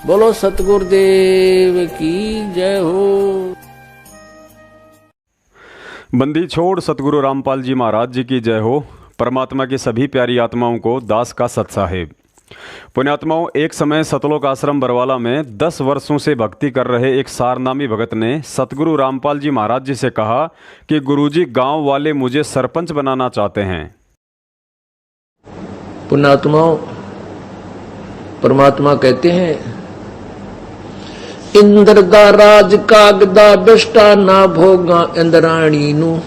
बोलो सतगुरुदेव की जय हो। बंदी छोड़ सतगुरु रामपाल जी महाराज जी की जय हो। परमात्मा की सभी प्यारी आत्माओं को दास का सत साहेब। पुण्यात्माओं, एक समय सतलोक आश्रम बरवाला में 10 वर्षों से भक्ति कर रहे एक सारनामी भगत ने सतगुरु रामपाल जी महाराज जी से कहा कि गुरुजी, गांव वाले मुझे सरपंच बनाना चाहते हैं। पुण्यात्माओं, परमात्मा कहते हैं, इंद्र दा राज कागदा बिष्टा ना भोगा इंद्राणी नु।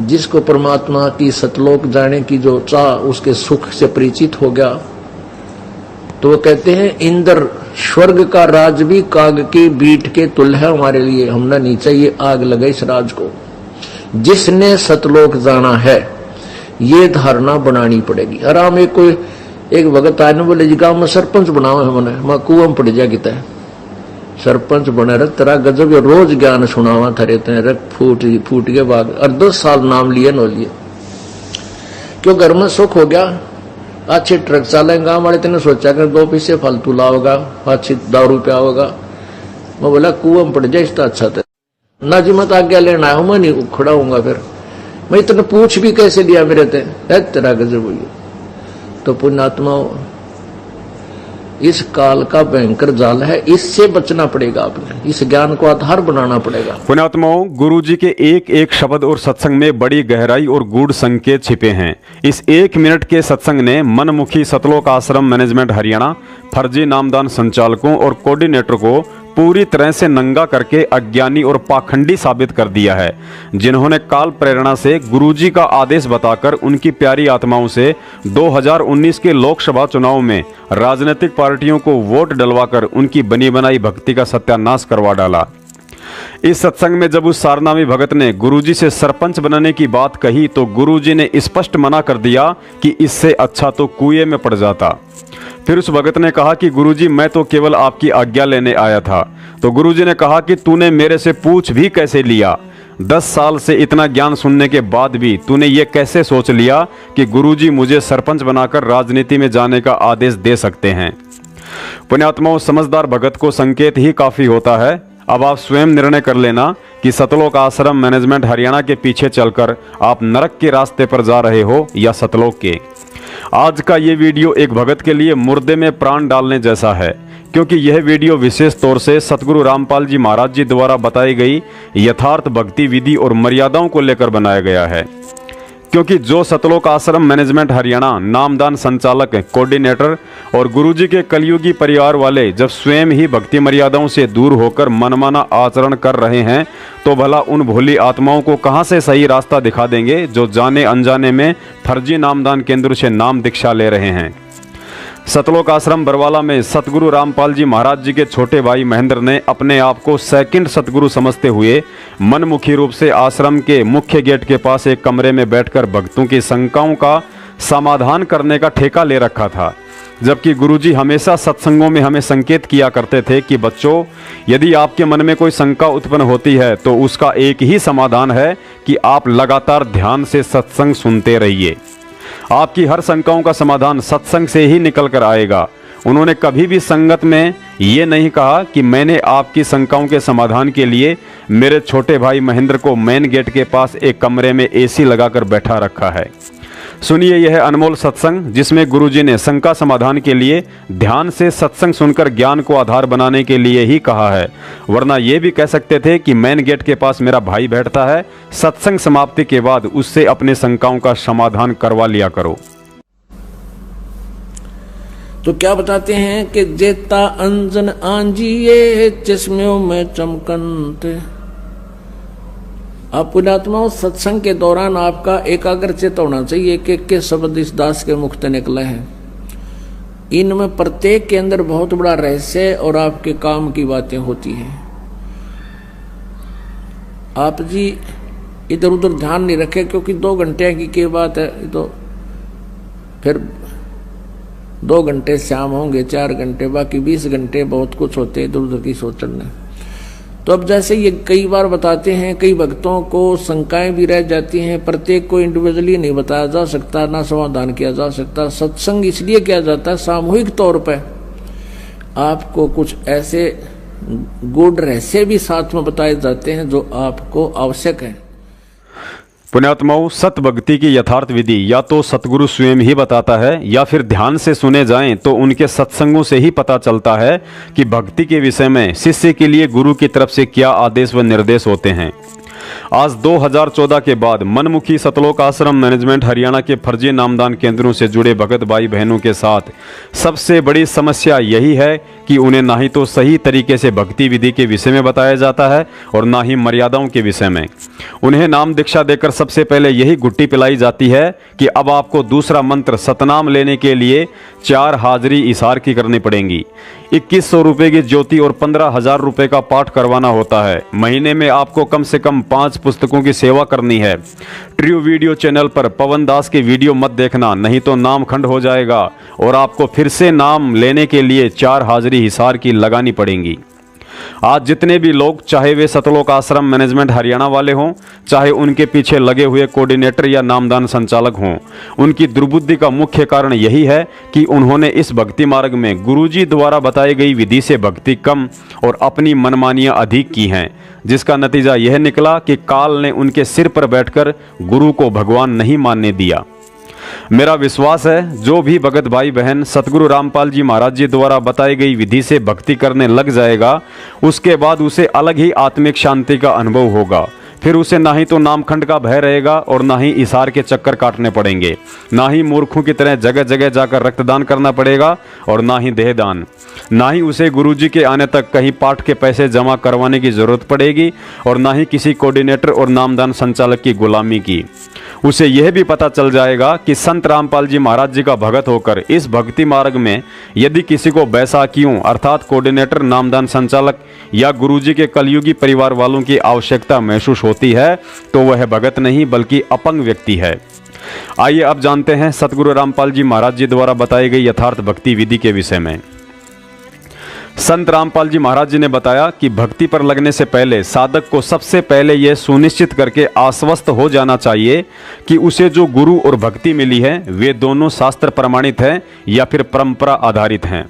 जिसको परमात्मा की सतलोक जाने की जो चाह, उसके सुख से परिचित हो गया, तो वो कहते हैं इंद्र स्वर्ग का राज भी काग की बीट के तुल है हमारे लिए। हमने नहीं चाहिए आग लगे इस राज को। जिसने सतलोक जाना है ये धारणा बनानी पड़ेगी। आराम एक भगत आने बोले, जी गांव में सरपंच बनाओ है मैंने। मैं कुआं पड़ जा किता है सरपंच बने रख तेरा गजब ये रोज ज्ञान सुनावा थरे ते रख फूट के बाद और 10 साल नाम लिए नो लिए। क्यों घर में सुख हो गया, अच्छे ट्रक चलेंगे। गाँव वाले तेने सोचा कर 2 पैसे फालतू लाओगा, अच्छी दारू पे आओगा। मैं बोला कुआं पड़ जाए इसका अच्छा था ना जी, मत आज्ञा लेना है, मैं नहीं उखड़ा हूंगा। फिर मैं इतना पूछ भी कैसे लिया मेरे तेरा गजब हुई। तो पुण्यात्माओं, इस काल का भयंकर जाल है, इससे बचना पड़ेगा। आपने इस ज्ञान को आधार बनाना पड़ेगा। पुण्यात्माओं, गुरु जी के एक एक शब्द और सत्संग में बड़ी गहराई और गूढ़ संकेत छिपे हैं। इस 1 मिनट के सत्संग ने मनमुखी सतलोक आश्रम मैनेजमेंट हरियाणा, फर्जी नामदान संचालकों और कोऑर्डिनेटर को पूरी तरह से नंगा करके अज्ञानी और पाखंडी साबित कर दिया है, जिन्होंने काल प्रेरणा से गुरुजी का आदेश बताकर उनकी प्यारी आत्माओं से 2019 के लोकसभा चुनाव में राजनीतिक पार्टियों को वोट डलवाकर उनकी बनी बनाई भक्ति का सत्यानाश करवा डाला। इस सत्संग में जब उस सारनामी भगत ने गुरुजी से सरपंच बनने की बात कही तो गुरुजी ने स्पष्ट मना कर दिया कि इससे अच्छा तो कुएं में पड़ जाता। फिर उस भगत ने कहा कि गुरुजी, मैं तो केवल आपकी आज्ञा लेने आया था। तो गुरुजी ने कहा कि तूने मेरे से पूछ भी कैसे लिया? 10 साल से इतना ज्ञान सुनने के बाद भी तूने ये कैसे सोच लिया कि गुरुजी मुझे सरपंच बनाकर राजनीति में जाने का आदेश दे सकते हैं? पुण्यात्माओं, समझदार भगत को संकेत ही काफी होता है। अब आप स्वयं निर्णय कर लेना कि सतलोक आश्रम मैनेजमेंट हरियाणा के पीछे चलकर आप नरक के रास्ते पर जा रहे हो या सतलोक के। आज का ये वीडियो एक भगत के लिए मुर्दे में प्राण डालने जैसा है, क्योंकि यह वीडियो विशेष तौर से सतगुरु रामपाल जी महाराज जी द्वारा बताई गई यथार्थ भक्ति विधि और मर्यादाओं को लेकर बनाया गया है। क्योंकि जो सतलोक आश्रम मैनेजमेंट हरियाणा नामदान संचालक, कोऑर्डिनेटर और गुरुजी के कलयुगी परिवार वाले जब स्वयं ही भक्ति मर्यादाओं से दूर होकर मनमाना आचरण कर रहे हैं, तो भला उन भोली आत्माओं को कहां से सही रास्ता दिखा देंगे जो जाने अनजाने में फर्जी नामदान केंद्र से नाम दीक्षा ले रहे हैं। सतलोक आश्रम बरवाला में सतगुरु रामपाल जी महाराज जी के छोटे भाई महेंद्र ने अपने आप को सेकंड सतगुरु समझते हुए मनमुखी रूप से आश्रम के मुख्य गेट के पास एक कमरे में बैठकर भक्तों की शंकाओं का समाधान करने का ठेका ले रखा था। जबकि गुरुजी हमेशा सत्संगों में हमें संकेत किया करते थे कि बच्चों, यदि आपके मन में कोई शंका उत्पन्न होती है तो उसका एक ही समाधान है कि आप लगातार ध्यान से सत्संग सुनते रहिए। आपकी हर शंकाओं का समाधान सत्संग से ही निकल कर आएगा। उन्होंने कभी भी संगत में ये नहीं कहा कि मैंने आपकी शंकाओं के समाधान के लिए मेरे छोटे भाई महेंद्र को मेन गेट के पास एक कमरे में एसी लगाकर बैठा रखा है। सुनिए यह अनमोल सत्संग, जिसमें गुरुजी ने शंका समाधान के लिए ध्यान से सत्संग सुनकर ज्ञान को आधार बनाने के लिए ही कहा है। वरना ये भी कह सकते थे कि मेन गेट के पास मेरा भाई बैठता है, सत्संग समाप्ति के बाद उससे अपने शंकाओं का समाधान करवा लिया करो। तो क्या बताते हैं कि जेता अंजन आंजिए चश्मों में चमकंत। आप पुण्यात्माओं, सत्संग के दौरान आपका एकाग्रचित होना चाहिए कि के शब्द इस दास के मुख से निकले हैं। इनमें प्रत्येक के अंदर बहुत बड़ा रहस्य और आपके काम की बातें होती हैं। आप जी इधर उधर ध्यान नहीं रखे, क्योंकि 2 घंटे की बात है, तो फिर 2 घंटे शाम होंगे, 4 घंटे, बाकी 20 घंटे बहुत कुछ होते इधर उधर की सोचने। तो अब जैसे ये कई बार बताते हैं, कई भक्तों को शंकाएं भी रह जाती हैं। प्रत्येक को इंडिविजुअली नहीं बताया जा सकता, ना समाधान किया जा सकता। सत्संग इसलिए किया जाता है सामूहिक तौर पर आपको कुछ ऐसे गूढ़ रहस्य भी साथ में बताए जाते हैं जो आपको आवश्यक है। पुण्यात्माओं, सत भक्ति की यथार्थ विधि या तो सतगुरु स्वयं ही बताता है या फिर ध्यान से सुने जाएं तो उनके सत्संगों से ही पता चलता है कि भक्ति के विषय में शिष्य के लिए गुरु की तरफ से क्या आदेश व निर्देश होते हैं। आज 2014 के बाद मनमुखी सतलोक आश्रम मैनेजमेंट हरियाणा के फर्जी नामदान केंद्रों से जुड़े भगत भाई बहनों के साथ सबसे बड़ी समस्या यही है कि उन्हें ना ही तो सही तरीके से भक्ति विधि के विषय में बताया जाता है और ना ही मर्यादाओं के विषय में। उन्हें नाम दीक्षा देकर सबसे पहले यही गुट्टी पिलाई जाती है कि अब आपको दूसरा मंत्र सतनाम लेने के लिए 4 हाजिरी इशार की करनी पड़ेंगी, 2100 रुपए की ज्योति और 15,000 रुपए का पाठ करवाना होता है। महीने में आपको कम से कम 5 पुस्तकों की सेवा करनी है। ट्रू वीडियो चैनल पर पवन दास के वीडियो मत देखना, नहीं तो नाम खंड हो जाएगा और आपको फिर से नाम लेने के लिए 4 हाजिरी हिसार की लगानी पड़ेंगी। आज जितने भी लोग, चाहे वे सतलोक आश्रम मैनेजमेंट हरियाणा वाले हों, चाहे उनके पीछे लगे हुए कोऑर्डिनेटर या नामदान संचालक हों, उनकी दुर्बुद्धि का मुख्य कारण यही है कि उन्होंने इस भक्ति मार्ग में गुरुजी द्वारा बताई गई विधि से भक्ति कम और अपनी मनमानियां अधिक की हैं, जिसका नतीजा यह निकला कि काल ने उनके सिर पर बैठकर गुरु को भगवान नहीं मानने दिया। मेरा विश्वास है जो भी भगत भाई बहन सतगुरु रामपाल जी महाराज जी द्वारा बताई गई विधि से भक्ति करने लग जाएगा, उसके बाद उसे अलग ही आत्मिक शांति का अनुभव होगा। फिर उसे ना ही तो नामखंड का भय रहेगा और ना ही इशार के चक्कर काटने पड़ेंगे, ना ही मूर्खों की तरह जगह जगह जाकर रक्तदान करना पड़ेगा और ना ही देहदान, ना ही उसे गुरुजी के आने तक कहीं पाठ के पैसे जमा करवाने की जरूरत पड़ेगी और ना ही किसी कोऑर्डिनेटर और नामदान संचालक की गुलामी की। उसे यह भी पता चल जाएगा कि संत रामपाल जी महाराज जी का भगत होकर इस भक्ति मार्ग में यदि किसी को बैसाखियों अर्थात कोऑर्डिनेटर, नामदान संचालक या गुरुजी के कलयुगी परिवार वालों की आवश्यकता महसूस होती है तो वह भगत नहीं बल्कि अपंग व्यक्ति है। आइए अब जानते हैं सतगुरु रामपाल जी महाराज जी द्वारा बताई गई यथार्थ भक्ति विधि के विषय में। संत रामपाल जी महाराज जी ने बताया कि भक्ति पर लगने से पहले साधक को सबसे पहले यह सुनिश्चित करके आश्वस्त हो जाना चाहिए कि उसे जो गुरु और भक्ति मिली है वे दोनों शास्त्र प्रमाणित हैं या फिर परंपरा आधारित हैं।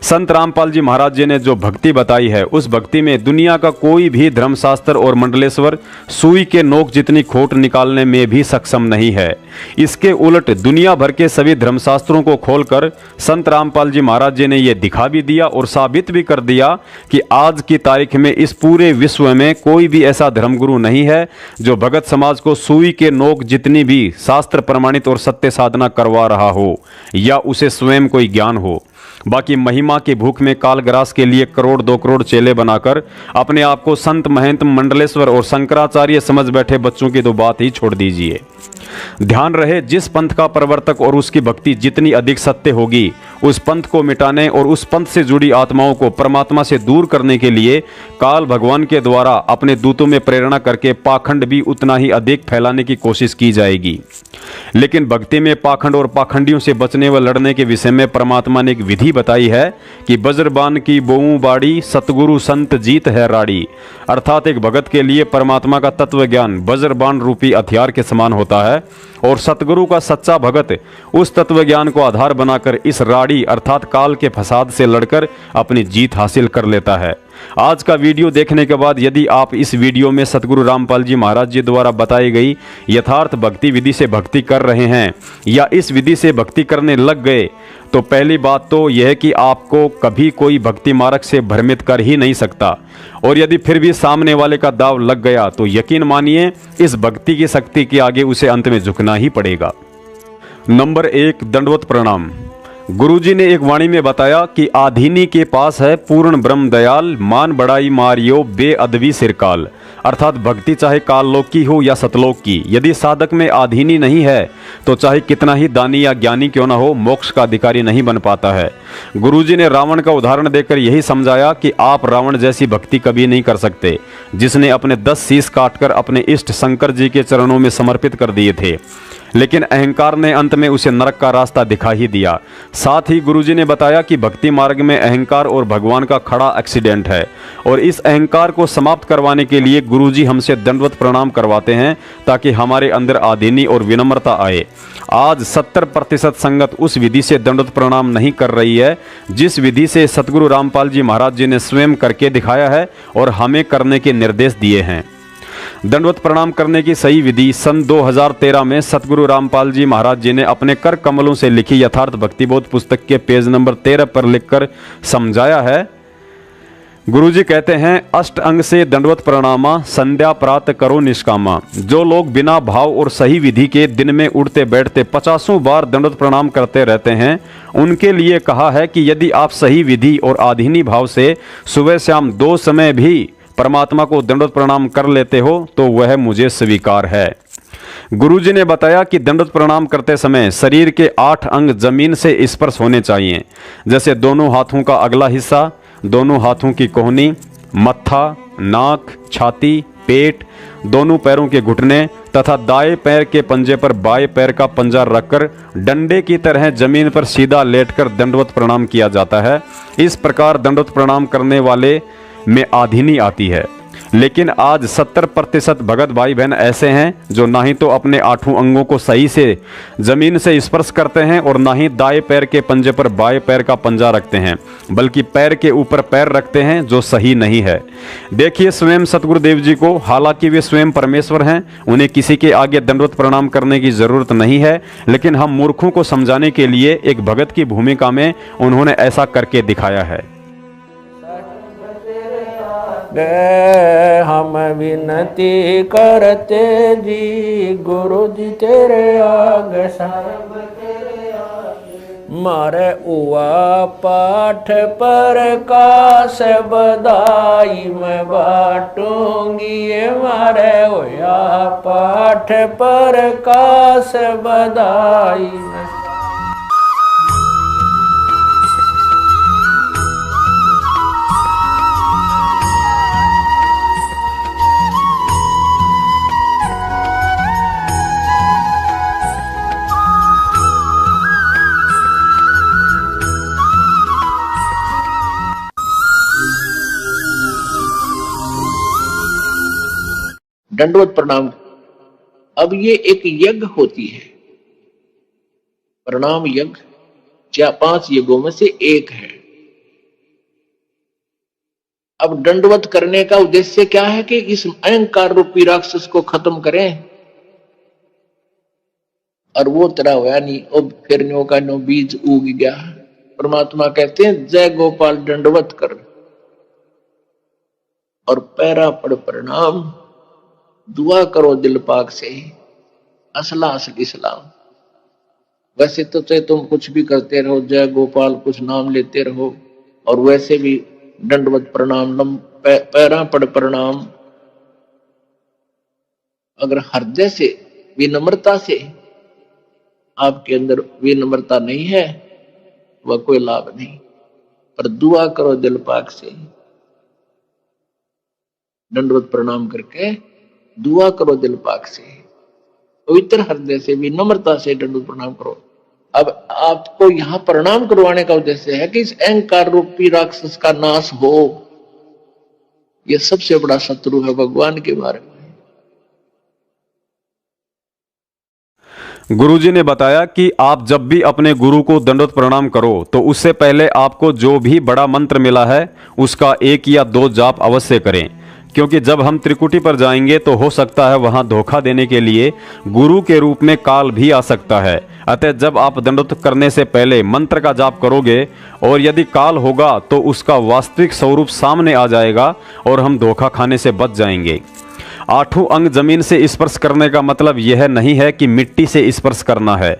संत रामपाल जी महाराज जी ने जो भक्ति बताई है उस भक्ति में दुनिया का कोई भी धर्मशास्त्र और मंडलेश्वर सुई के नोक जितनी खोट निकालने में भी सक्षम नहीं है। इसके उलट दुनिया भर के सभी धर्मशास्त्रों को खोलकर संत रामपाल जी महाराज जी ने यह दिखा भी दिया और साबित भी कर दिया कि आज की तारीख में इस पूरे विश्व में कोई भी ऐसा धर्मगुरु नहीं है जो भगत समाज को सुई के नोक जितनी भी शास्त्र प्रमाणित और सत्य साधना करवा रहा हो या उसे स्वयं कोई ज्ञान हो। बाकी महिमा की भूख में कालग्रास के लिए करोड़ 2 करोड़ चेले बनाकर अपने आप को संत महंत मंडलेश्वर और शंकराचार्य समझ बैठे बच्चों की तो बात ही छोड़ दीजिए। ध्यान रहे, जिस पंथ का प्रवर्तक और उसकी भक्ति जितनी अधिक सत्य होगी उस पंथ को मिटाने और उस पंथ से जुड़ी आत्माओं को परमात्मा से दूर करने के लिए काल भगवान के द्वारा अपने दूतों में प्रेरणा करके पाखंड भी उतना ही अधिक फैलाने की कोशिश की जाएगी। लेकिन भक्ति में पाखंड और पाखंडियों से बचने व लड़ने के विषय में परमात्मा ने एक विधि बताई है कि बज्रबान की बोऊ बाड़ी सतगुरु संत जीत है राड़ी। अर्थात एक भगत के लिए परमात्मा का तत्व ज्ञान वज्रबान रूपी हथियार के समान होता है और सतगुरु का सच्चा भगत उस तत्व ज्ञान को आधार बनाकर इस राड़ी अर्थात काल के फसाद से लड़कर अपनी जीत हासिल कर लेता है। आज का वीडियो देखने के बाद यदि आप इस वीडियो में सतगुरु रामपाल जी महाराज जी द्वारा बताई गई यथार्थ भक्ति विधि से भक्ति कर रहे हैं या इस विधि से भक्ति करने लग गए तो पहली बात तो यह कि आपको कभी कोई भक्ति मार्ग से भ्रमित कर ही नहीं सकता और यदि फिर भी सामने वाले का दाव लग गया तो यकीन मानिए इस भक्ति की शक्ति के आगे उसे अंत में झुकना ही पड़ेगा। नंबर 1, दंडवत प्रणाम। गुरुजी ने एक वाणी में बताया कि आधीनी के पास है पूर्ण ब्रह्म दयाल, मान बड़ाई मारियो बेअदबी सिरकाल। अर्थात भक्ति चाहे काल लोक की हो या सतलोक की, यदि साधक में आधीनी नहीं है तो चाहे कितना ही दानी या ज्ञानी क्यों ना हो मोक्ष का अधिकारी नहीं बन पाता है। गुरुजी ने रावण का उदाहरण देकर यही समझाया कि आप रावण जैसी भक्ति कभी नहीं कर सकते जिसने अपने 10 शीश काटकर अपने इष्ट शंकर जी के चरणों में समर्पित कर दिए थे। लेकिन अहंकार ने अंत में उसे नरक का रास्ता दिखा ही दिया। साथ ही गुरुजी ने बताया कि भक्ति मार्ग में अहंकार और भगवान का खड़ा एक्सीडेंट है, और इस अहंकार को समाप्त करवाने के लिए गुरुजी हमसे दंडवत प्रणाम करवाते हैं ताकि हमारे अंदर आधीनी और विनम्रता आए। आज 70% संगत उस विधि से दंडवत प्रणाम नहीं कर रही है जिस विधि से सतगुरु रामपाल जी महाराज जी ने स्वयं करके दिखाया है और हमें करने के निर्देश दिए हैं। दंडवत प्रणाम करने की सही विधि सन 2013 में सतगुरु रामपाल जी महाराज जी ने अपने कर कमलों से लिखी यथार्थ भक्तिबोध पुस्तक के पेज नंबर 13 पर लिखकर समझाया है। गुरुजी कहते हैं, अष्ट अंग से दंडवत प्रणामा, संध्या प्रात करो निष्कामा। जो लोग बिना भाव और सही विधि के दिन में उठते बैठते 50 बार दंडवत प्रणाम करते रहते हैं, उनके लिए कहा है कि यदि आप सही विधि और आधीनी भाव से सुबह शाम 2 समय भी परमात्मा को दंडवत प्रणाम कर लेते हो तो वह मुझे स्वीकार है। गुरुजी ने बताया कि दंडवत प्रणाम करते समय शरीर के 8 अंग जमीन से स्पर्श होने चाहिए, जैसे दोनों हाथों का अगला हिस्सा, दोनों हाथों की कोहनी, मत्था, नाक, छाती, पेट, दोनों पैरों के घुटने तथा दाएं पैर के पंजे पर बाएं पैर का पंजा रखकर डंडे की तरह जमीन पर सीधा लेटकर दंडवत प्रणाम किया जाता है। इस प्रकार दंडवत प्रणाम करने वाले में आधीनी आती है। लेकिन आज 70% भगत भाई बहन ऐसे हैं जो ना ही तो अपने 8 अंगों को सही से जमीन से स्पर्श करते हैं और ना ही दाएं पैर के पंजे पर बाएं पैर का पंजा रखते हैं, बल्कि पैर के ऊपर पैर रखते हैं, जो सही नहीं है। देखिए स्वयं सतगुरुदेव जी को, हालांकि वे स्वयं परमेश्वर हैं, उन्हें किसी के आगे दंडवत प्रणाम करने की जरूरत नहीं है, लेकिन हम मूर्खों को समझाने के लिए एक भगत की भूमिका में उन्होंने ऐसा करके दिखाया है। हम विनती करते जी, गुरु जी तेरे आगे मारे उआ पाठ पर काश बधाई मैं बाटूंगी, मारे उआ पाठ पर काश बधाई मैं। दंडवत प्रणाम अब ये एक यज्ञ होती है, प्रणाम यज्ञ 5 यज्ञों में से एक है। अब दंडवत करने का उद्देश्य क्या है कि इस अहंकार रूपी राक्षस को खत्म करें, और वो तरह होया नहीं, अब फिर नो का नो बीज उग गया। परमात्मा कहते हैं, जय गोपाल दंडवत कर और पैरा पड़ प्रणाम, दुआ करो दिल पाक से, असला असली सलाम। वैसे तो चाहे तुम कुछ भी करते रहो, जय गोपाल कुछ नाम लेते रहो, और वैसे भी दंडवत प्रणाम, पैरा पड़ प्रणाम। अगर हृदय से विनम्रता से आपके अंदर विनम्रता नहीं है, वह कोई लाभ नहीं। पर दुआ करो दिल पाक से, दंडवत प्रणाम करके दुआ करो दिल पाक से, पवित्र हृदय से विनम्रता से दंडवत प्रणाम करो। अब आपको यहां प्रणाम करवाने का उद्देश्य है कि इस अहंकार रूपी राक्षस का नाश हो। यह सबसे बड़ा शत्रु है भगवान के मार्ग में। गुरुजी ने बताया कि आप जब भी अपने गुरु को दंडवत प्रणाम करो तो उससे पहले आपको जो भी बड़ा मंत्र मिला है उसका 1 या 2 जाप अवश्य करें, क्योंकि जब हम त्रिकुटी पर जाएंगे तो हो सकता है वहां धोखा देने के लिए गुरु के रूप में काल भी आ सकता है। अतः जब आप दंडवत करने से पहले मंत्र का जाप करोगे और यदि काल होगा तो उसका वास्तविक स्वरूप सामने आ जाएगा और हम धोखा खाने से बच जाएंगे। 8 अंग जमीन से स्पर्श करने का मतलब यह नहीं है कि मिट्टी से स्पर्श करना है।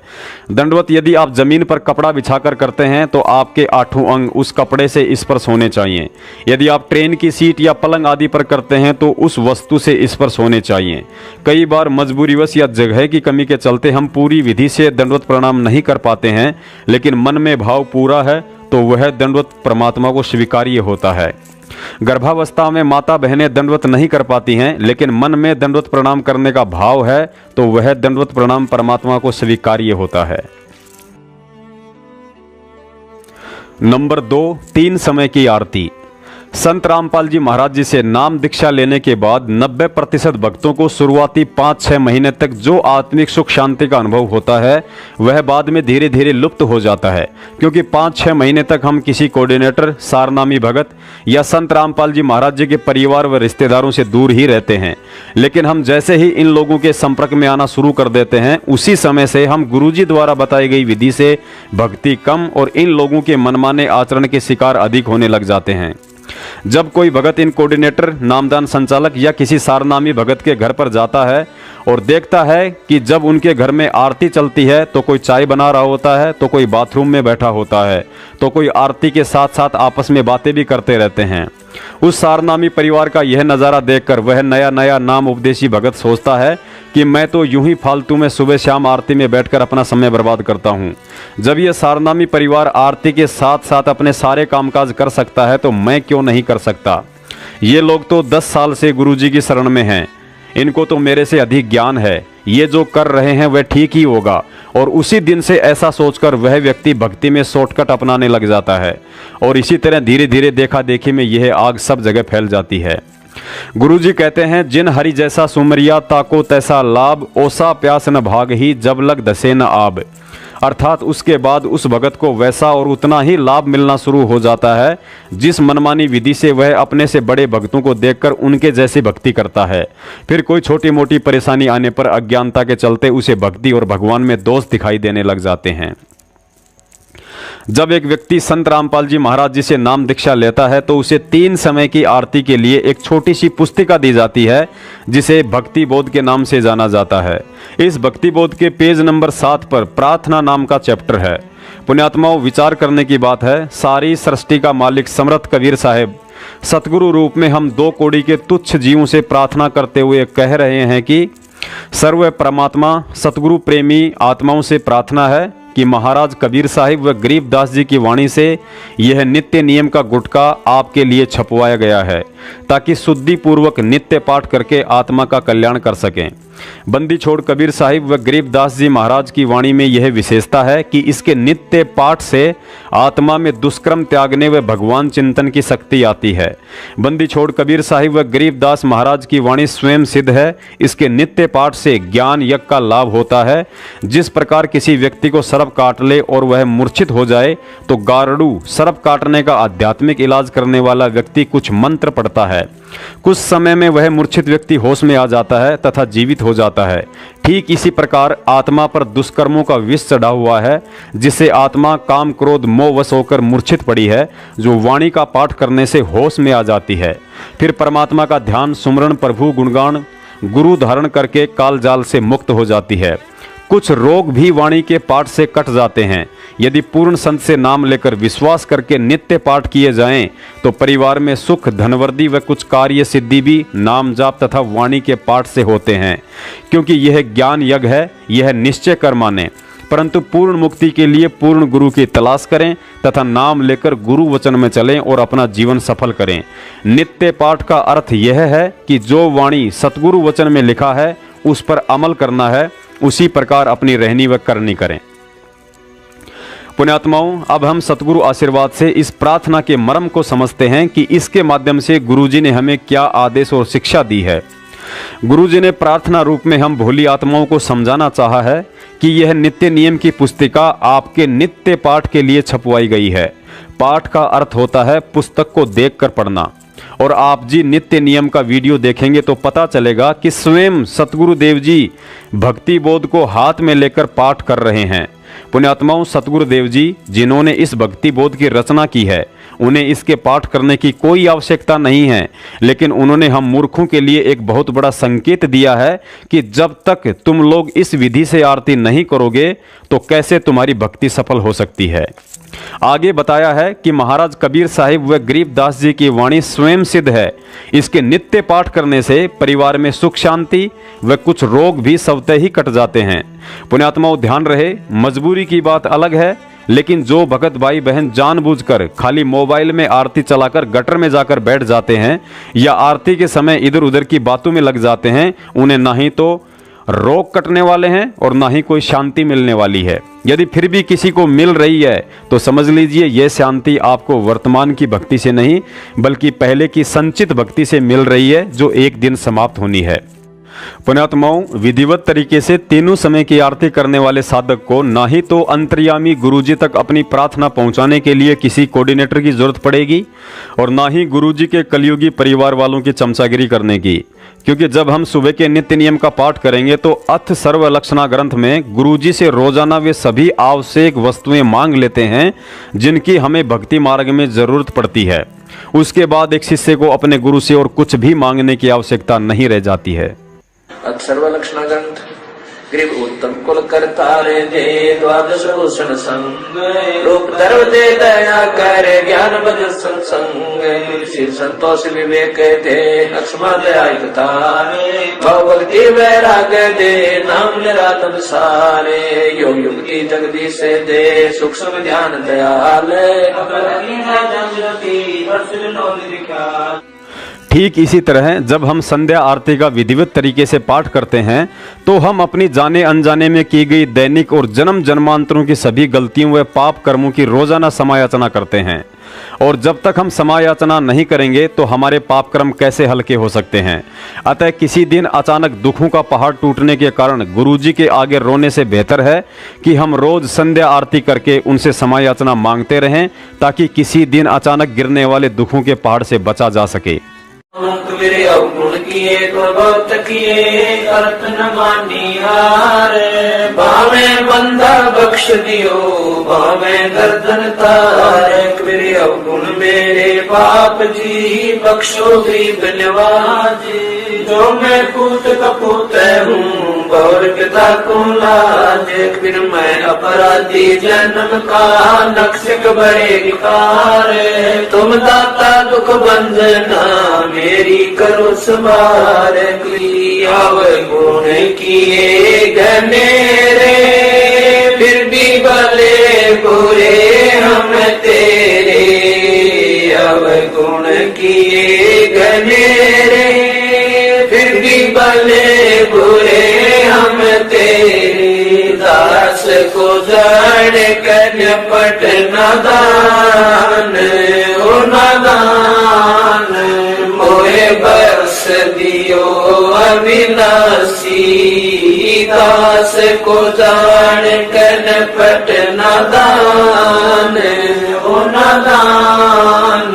दंडवत यदि आप जमीन पर कपड़ा बिछाकर करते हैं तो आपके 8 अंग उस कपड़े से स्पर्श होने चाहिए। यदि आप ट्रेन की सीट या पलंग आदि पर करते हैं तो उस वस्तु से स्पर्श होने चाहिए। कई बार मजबूरीवश या जगह की कमी के चलते हम पूरी विधि से दंडवत प्रणाम नहीं कर पाते हैं, लेकिन मन में भाव पूरा है तो वह दंडवत परमात्मा को स्वीकार्य होता है। गर्भावस्था में माता बहनें दंडवत नहीं कर पाती हैं, लेकिन मन में दंडवत प्रणाम करने का भाव है तो वह दंडवत प्रणाम परमात्मा को स्वीकार्य होता है। नंबर 2, 3 समय की आरती। संत रामपाल जी महाराज जी से नाम दीक्षा लेने के बाद 90% भक्तों को शुरुआती 5-6 महीने तक जो आत्मिक सुख शांति का अनुभव होता है वह बाद में धीरे धीरे लुप्त हो जाता है, क्योंकि 5-6 महीने तक हम किसी कोऑर्डिनेटर, सारनामी भगत या संत रामपाल जी महाराज जी के परिवार व रिश्तेदारों से दूर ही रहते हैं। लेकिन हम जैसे ही इन लोगों के संपर्क में आना शुरू कर देते हैं, उसी समय से हम गुरुजी द्वारा बताई गई विधि से भक्ति कम और इन लोगों के मनमाने आचरण के शिकार अधिक होने लग जाते हैं। जब कोई भगत इन कोऑर्डिनेटर, नामदान संचालक या किसी सारनामी भगत के घर पर जाता है और देखता है कि जब उनके घर में आरती चलती है तो कोई चाय बना रहा होता है, तो कोई बाथरूम में बैठा होता है, तो कोई आरती के साथ साथ आपस में बातें भी करते रहते हैं, उस सारनामी परिवार का यह नज़ारा देखकर वह नया नया नाम उपदेशी भगत सोचता है कि मैं तो यूं ही फालतू में सुबह शाम आरती में बैठकर अपना समय बर्बाद करता हूं। जब यह सारनामी परिवार आरती के साथ साथ अपने सारे कामकाज कर सकता है तो मैं क्यों नहीं कर सकता। ये लोग तो 10 साल से गुरुजी की शरण में हैं, इनको तो मेरे से अधिक ज्ञान है, ये जो कर रहे हैं वह ठीक ही होगा। और उसी दिन से ऐसा सोचकर वह व्यक्ति भक्ति में शॉर्टकट अपनाने लग जाता है और इसी तरह धीरे धीरे देखा देखी में यह आग सब जगह फैल जाती है। गुरुजी कहते हैं, जिन हरि जैसा सुमरिया ताको तैसा लाभ, ओसा प्यास न भाग ही जब लग दसे न आब। अर्थात उसके बाद उस भगत को वैसा और उतना ही लाभ मिलना शुरू हो जाता है जिस मनमानी विधि से वह अपने से बड़े भक्तों को देखकर उनके जैसी भक्ति करता है। फिर कोई छोटी मोटी परेशानी आने पर अज्ञानता के चलते उसे भक्ति और भगवान में दोष दिखाई देने लग जाते हैं। जब एक व्यक्ति संत रामपाल जी महाराज जी से नाम दीक्षा लेता है तो उसे 3 समय की आरती के लिए एक छोटी सी पुस्तिका दी जाती है जिसे भक्ति बोध के नाम से जाना जाता है। इस भक्ति बोध के पेज नंबर 7 पर प्रार्थना नाम का चैप्टर है। पुण्यात्माओं, विचार करने की बात है, सारी सृष्टि का मालिक समर्थ कबीर साहब सतगुरु रूप में हम 2 कौड़ी के तुच्छ जीवों से प्रार्थना करते हुए कह रहे हैं कि सर्व परमात्मा सतगुरु प्रेमी आत्माओं से प्रार्थना है कि महाराज कबीर साहिब व गरीबदास जी की वाणी से यह नित्य नियम का गुटका आपके लिए छपवाया गया है ताकि शुद्धि पूर्वक नित्य पाठ करके आत्मा का कल्याण कर सकें। बंदी छोड़ कबीर साहिब व गरीबदास जी महाराज की वाणी में यह विशेषता है कि इसके नित्य पाठ से आत्मा में दुष्कर्म त्यागने व भगवान चिंतन की शक्ति आती है। बंदी छोड़ कबीर साहिब व गरीबदास महाराज की वाणी स्वयं सिद्ध है। इसके नित्य पाठ से ज्ञान यज्ञ का लाभ होता है। जिस प्रकार किसी व्यक्ति को सर्प काट ले और वह मूर्छित हो जाए तो गारड़ू सर्प काटने का आध्यात्मिक इलाज करने वाला व्यक्ति कुछ मंत्र पढ़ता है। कुछ समय में वह मूर्छित व्यक्ति होश में आ जाता है तथा जीवित हो जाता है। ठीक इसी प्रकार आत्मा पर दुष्कर्मों का विष चढ़ा हुआ है जिससे आत्मा काम क्रोध मोह वश होकर मूर्छित पड़ी है, जो वाणी का पाठ करने से होश में आ जाती है। फिर परमात्मा का ध्यान, सुमरण, प्रभु गुणगान, गुरु धारण करके काल जाल से मुक्त हो जाती है। कुछ रोग भी वाणी के पाठ से कट जाते हैं। यदि पूर्ण संत से नाम लेकर विश्वास करके नित्य पाठ किए जाएं तो परिवार में सुख, धनवृद्धि व कुछ कार्य सिद्धि भी नाम जाप तथा वाणी के पाठ से होते हैं। क्योंकि यह ज्ञान यज्ञ है, यह निश्चय कर माने। परंतु पूर्ण मुक्ति के लिए पूर्ण गुरु की तलाश करें तथा नाम लेकर गुरु वचन में चलें और अपना जीवन सफल करें। नित्य पाठ का अर्थ यह है कि जो वाणी सतगुरु वचन में लिखा है उस पर अमल करना है, उसी प्रकार अपनी रहनी व करनी करें। पुण्यात्माओं, अब हम सतगुरु आशीर्वाद से इस प्रार्थना के मर्म को समझते हैं कि इसके माध्यम से गुरुजी ने हमें क्या आदेश और शिक्षा दी है। गुरुजी ने प्रार्थना रूप में हम भोली आत्माओं को समझाना चाहा है कि यह नित्य नियम की पुस्तिका आपके नित्य पाठ के लिए छपवाई गई है। पाठ का अर्थ होता है पुस्तक को देखकर पढ़ना। और आप जी नित्य नियम का वीडियो देखेंगे तो पता चलेगा कि स्वयं सतगुरु देव जी भक्ति बोध को हाथ में लेकर पाठ कर रहे हैं। पुण्यात्माओं, सतगुरु देव जी जिन्होंने इस भक्ति बोध की रचना की है उन्हें इसके पाठ करने की कोई आवश्यकता नहीं है, लेकिन उन्होंने हम मूर्खों के लिए एक बहुत बड़ा संकेत दिया है कि जब तक तुम लोग इस विधि से आरती नहीं करोगे तो कैसे तुम्हारी भक्ति सफल हो सकती है। आगे बताया है कि महाराज कबीर साहिब व गरीबदास जी की वाणी स्वयं सिद्ध है। इसके नित्य पाठ करने से परिवार में सुख शांति व कुछ रोग भी स्वतः ही कट जाते हैं। पुण्यात्माओं, ध्यान रहे, मजबूरी की बात अलग है लेकिन जो भगत भाई बहन जानबूझकर खाली मोबाइल में आरती चलाकर गटर में जाकर बैठ जाते हैं या आरती के समय इधर उधर की बातों में लग जाते हैं, उन्हें ना ही तो रोग कटने वाले हैं और ना ही कोई शांति मिलने वाली है। यदि फिर भी किसी को मिल रही है तो समझ लीजिए यह शांति आपको वर्तमान की भक्ति से नहीं बल्कि पहले की संचित भक्ति से मिल रही है, जो एक दिन समाप्त होनी है। पुण्यात्माओं, विधिवत तरीके से तीनों समय की आरती करने वाले साधक को ना ही तो अंतर्यामी गुरुजी तक अपनी प्रार्थना पहुंचाने के लिए किसी कोऑर्डिनेटर की जरूरत पड़ेगी और ना ही गुरुजी के कलयुगी परिवार वालों की चमचागिरी करने की, क्योंकि जब हम सुबह के नित्य नियम का पाठ करेंगे तो अथ सर्व लक्षणा ग्रंथ में गुरुजी से रोजाना वे सभी आवश्यक वस्तुएं मांग लेते हैं जिनकी हमें भक्ति मार्ग में जरूरत पड़ती है। उसके बाद एक शिष्य को अपने गुरु से और कुछ भी मांगने की आवश्यकता नहीं रह जाती है। सर्वलक्षण ग्रंथ ग्रीव उत्तम कुल करता रे दे द्वादश भूषण संग रूप धर्म दे दया कर ज्ञान बज सत्संग तुलसी संतोष विवेक दे लक्ष्मण दया भाव भक्ति वैराग दे नाम निरातन सारे योग युक्ति जगदीश दे सूक्ष्म ध्यान दयाल ठीक इसी तरह जब हम संध्या आरती का विधिवत तरीके से पाठ करते हैं तो हम अपनी जाने अनजाने में की गई दैनिक और जन्म जन्मांतरों की सभी गलतियों व पाप कर्मों की रोजाना समायाचना करते हैं। और जब तक हम समायाचना नहीं करेंगे तो हमारे पाप कर्म कैसे हल्के हो सकते हैं। अतः किसी दिन अचानक दुखों का पहाड़ टूटने के कारण गुरुजी के आगे रोने से बेहतर है कि हम रोज संध्या आरती करके उनसे समायाचना मांगते रहें, ताकि किसी दिन अचानक गिरने वाले दुखों के पहाड़ से बचा जा सके। मेरे अवगुण किए तो बहुत किए अर्थ न मानी हार भावे बंदा बख्श दियो भावे गर्दन तार मेरे अवगुण मेरे बाप जी बख्शो गरीब नवाजी जो मैं पूत कपूत हूँ गौर पिता को लाज फिर मैं अपराधी जन्म का नक्शक बड़े विकार तुम दाता दुख बंधना मेरी करो सवार अवगुण किए मेरे फिर भी भले बुरे हम तेरे अवगुण किए मेरे फिर भी भले बुरे हम तेरे दास को जान कर पट नादान ओ नादान मोहे बरस दियो अविनाशी दास को जान कर पट नादान ओ नादान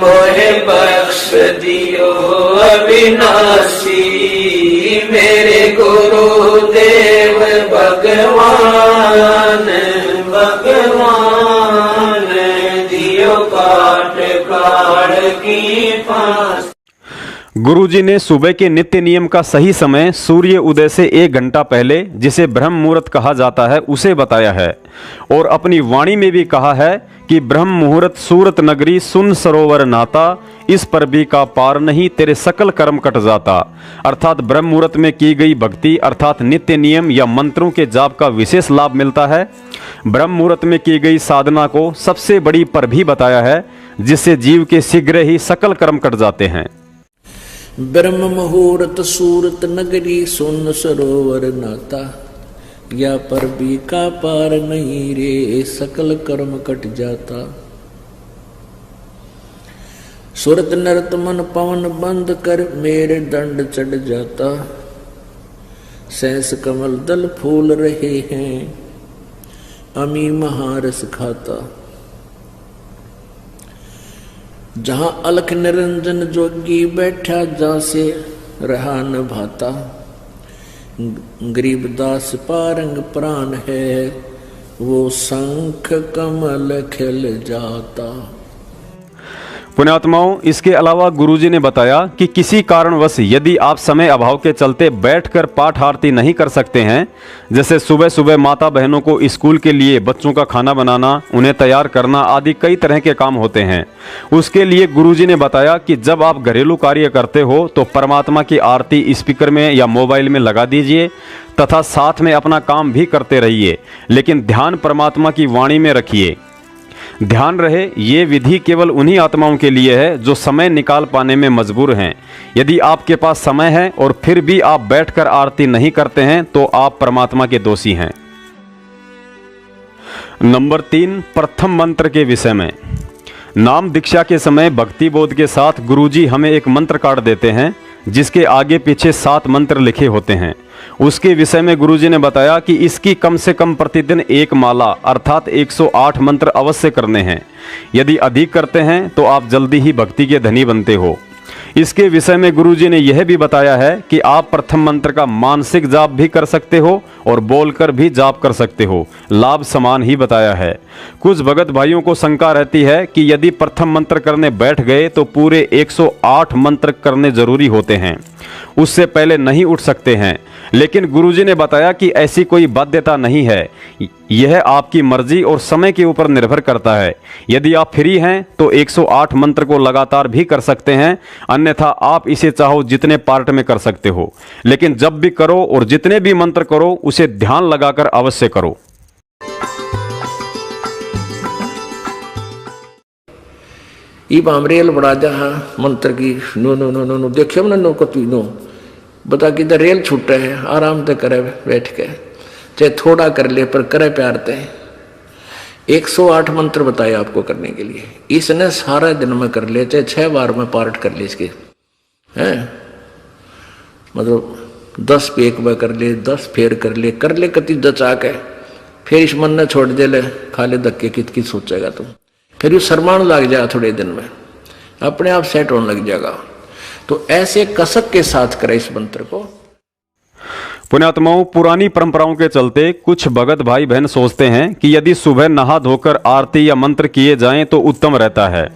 मोहे बरस दियो अविनाशी मेरे गुरु देव भगवान भगवान दियो काट काट की फांस। गुरुजी ने सुबह के नित्य नियम का सही समय सूर्य उदय से 1 घंटा पहले, जिसे ब्रह्म मुहूर्त कहा जाता है, उसे बताया है और अपनी वाणी में भी कहा है कि ब्रह्म मुहूर्त सूरत नगरी सुन सरोवर नाता इस पर भी का पार नहीं तेरे सकल कर्म कट जाता। अर्थात ब्रह्म मुहूर्त में की गई भक्ति अर्थात नित्य नियम या मंत्रों के जाप का विशेष लाभ मिलता है। ब्रह्म मुहूर्त में की गई साधना को सबसे बड़ी पर भी बताया है, जिससे जीव के शीघ्र ही सकल कर्म कट जाते हैं। ब्रह्म मुहूर्त सूरत नगरी सुन सरोवर नाता या पर भी का पार नहीं रे सकल कर्म कट जाता। सुरत नरत मन पवन बंद कर मेरे दंड चढ़ जाता। सहस कमल दल फूल रहे हैं अमी महारस खाता। जहां अलख निरंजन जोगी बैठा जहां से रहा न भाता। गरीबदास पारंग प्राण है वो शंख कमल खिल जाता। पुण्यात्माओं, इसके अलावा गुरुजी ने बताया कि किसी कारणवश यदि आप समय अभाव के चलते बैठकर पाठ आरती नहीं कर सकते हैं, जैसे सुबह सुबह माता बहनों को स्कूल के लिए बच्चों का खाना बनाना, उन्हें तैयार करना आदि कई तरह के काम होते हैं, उसके लिए गुरुजी ने बताया कि जब आप घरेलू कार्य करते हो तो परमात्मा की आरती स्पीकर में या मोबाइल में लगा दीजिए तथा साथ में अपना काम भी करते रहिए, लेकिन ध्यान परमात्मा की वाणी में रखिए। ध्यान रहे, ये विधि केवल उन्हीं आत्माओं के लिए है जो समय निकाल पाने में मजबूर हैं। यदि आपके पास समय है और फिर भी आप बैठकर आरती नहीं करते हैं तो आप परमात्मा के दोषी हैं। नंबर 3, प्रथम मंत्र के विषय में। नाम दीक्षा के समय भक्ति बोध के साथ गुरुजी हमें एक मंत्र कार्ड देते हैं जिसके आगे पीछे 7 मंत्र लिखे होते हैं। उसके विषय में गुरुजी ने बताया कि इसकी कम से कम प्रतिदिन एक माला अर्थात 108 मंत्र अवश्य करने हैं। यदि अधिक करते हैं तो आप जल्दी ही भक्ति के धनी बनते हो। इसके विषय में गुरुजी ने यह भी बताया है कि आप प्रथम मंत्र का मानसिक जाप भी कर सकते हो और बोलकर भी जाप कर सकते हो, लाभ समान ही बताया है। कुछ भगत भाइयों को शंका रहती है कि यदि प्रथम मंत्र करने बैठ गए तो पूरे 108 मंत्र करने जरूरी होते हैं, उससे पहले नहीं उठ सकते हैं, लेकिन गुरुजी ने बताया कि ऐसी कोई बाध्यता नहीं है, यह आपकी मर्जी और समय के ऊपर निर्भर करता है। यदि आप फ्री हैं तो 108 मंत्र को लगातार भी कर सकते हैं, अन्यथा आप इसे चाहो जितने पार्ट में कर सकते हो, लेकिन जब भी करो और जितने भी मंत्र करो उसे ध्यान लगाकर अवश्य करो। इब हम रेल बढ़ा जहाँ मंत्र की no no no no no देखिए ना नो कतु नो बता कि इधर रेल छूटे है, आराम से करे बैठ के, चाहे थोड़ा कर ले पर करे प्यार ते। 108 मंत्र बताए आपको करने के लिए, इसने सारा दिन में कर ले, चाहे 6 बार में पार्ट कर ले इसके, हैं मतलब 10 पे एक बार कर ले, 10 फेर कर ले कति जचा के, फिर इस मन ने छोड़ दे ले, खा ले धक्के कित सोचेगा तुम, फिर ये शर्माने लग जाएगा, थोड़े दिन में अपने आप सेट होने लग जाएगा। तो ऐसे कसक के साथ करें इस मंत्र को। पुण्यात्माओं, पुरानी परंपराओं के चलते कुछ भगत भाई बहन सोचते हैं कि यदि सुबह नहा धोकर आरती या मंत्र किए जाएं तो उत्तम रहता है,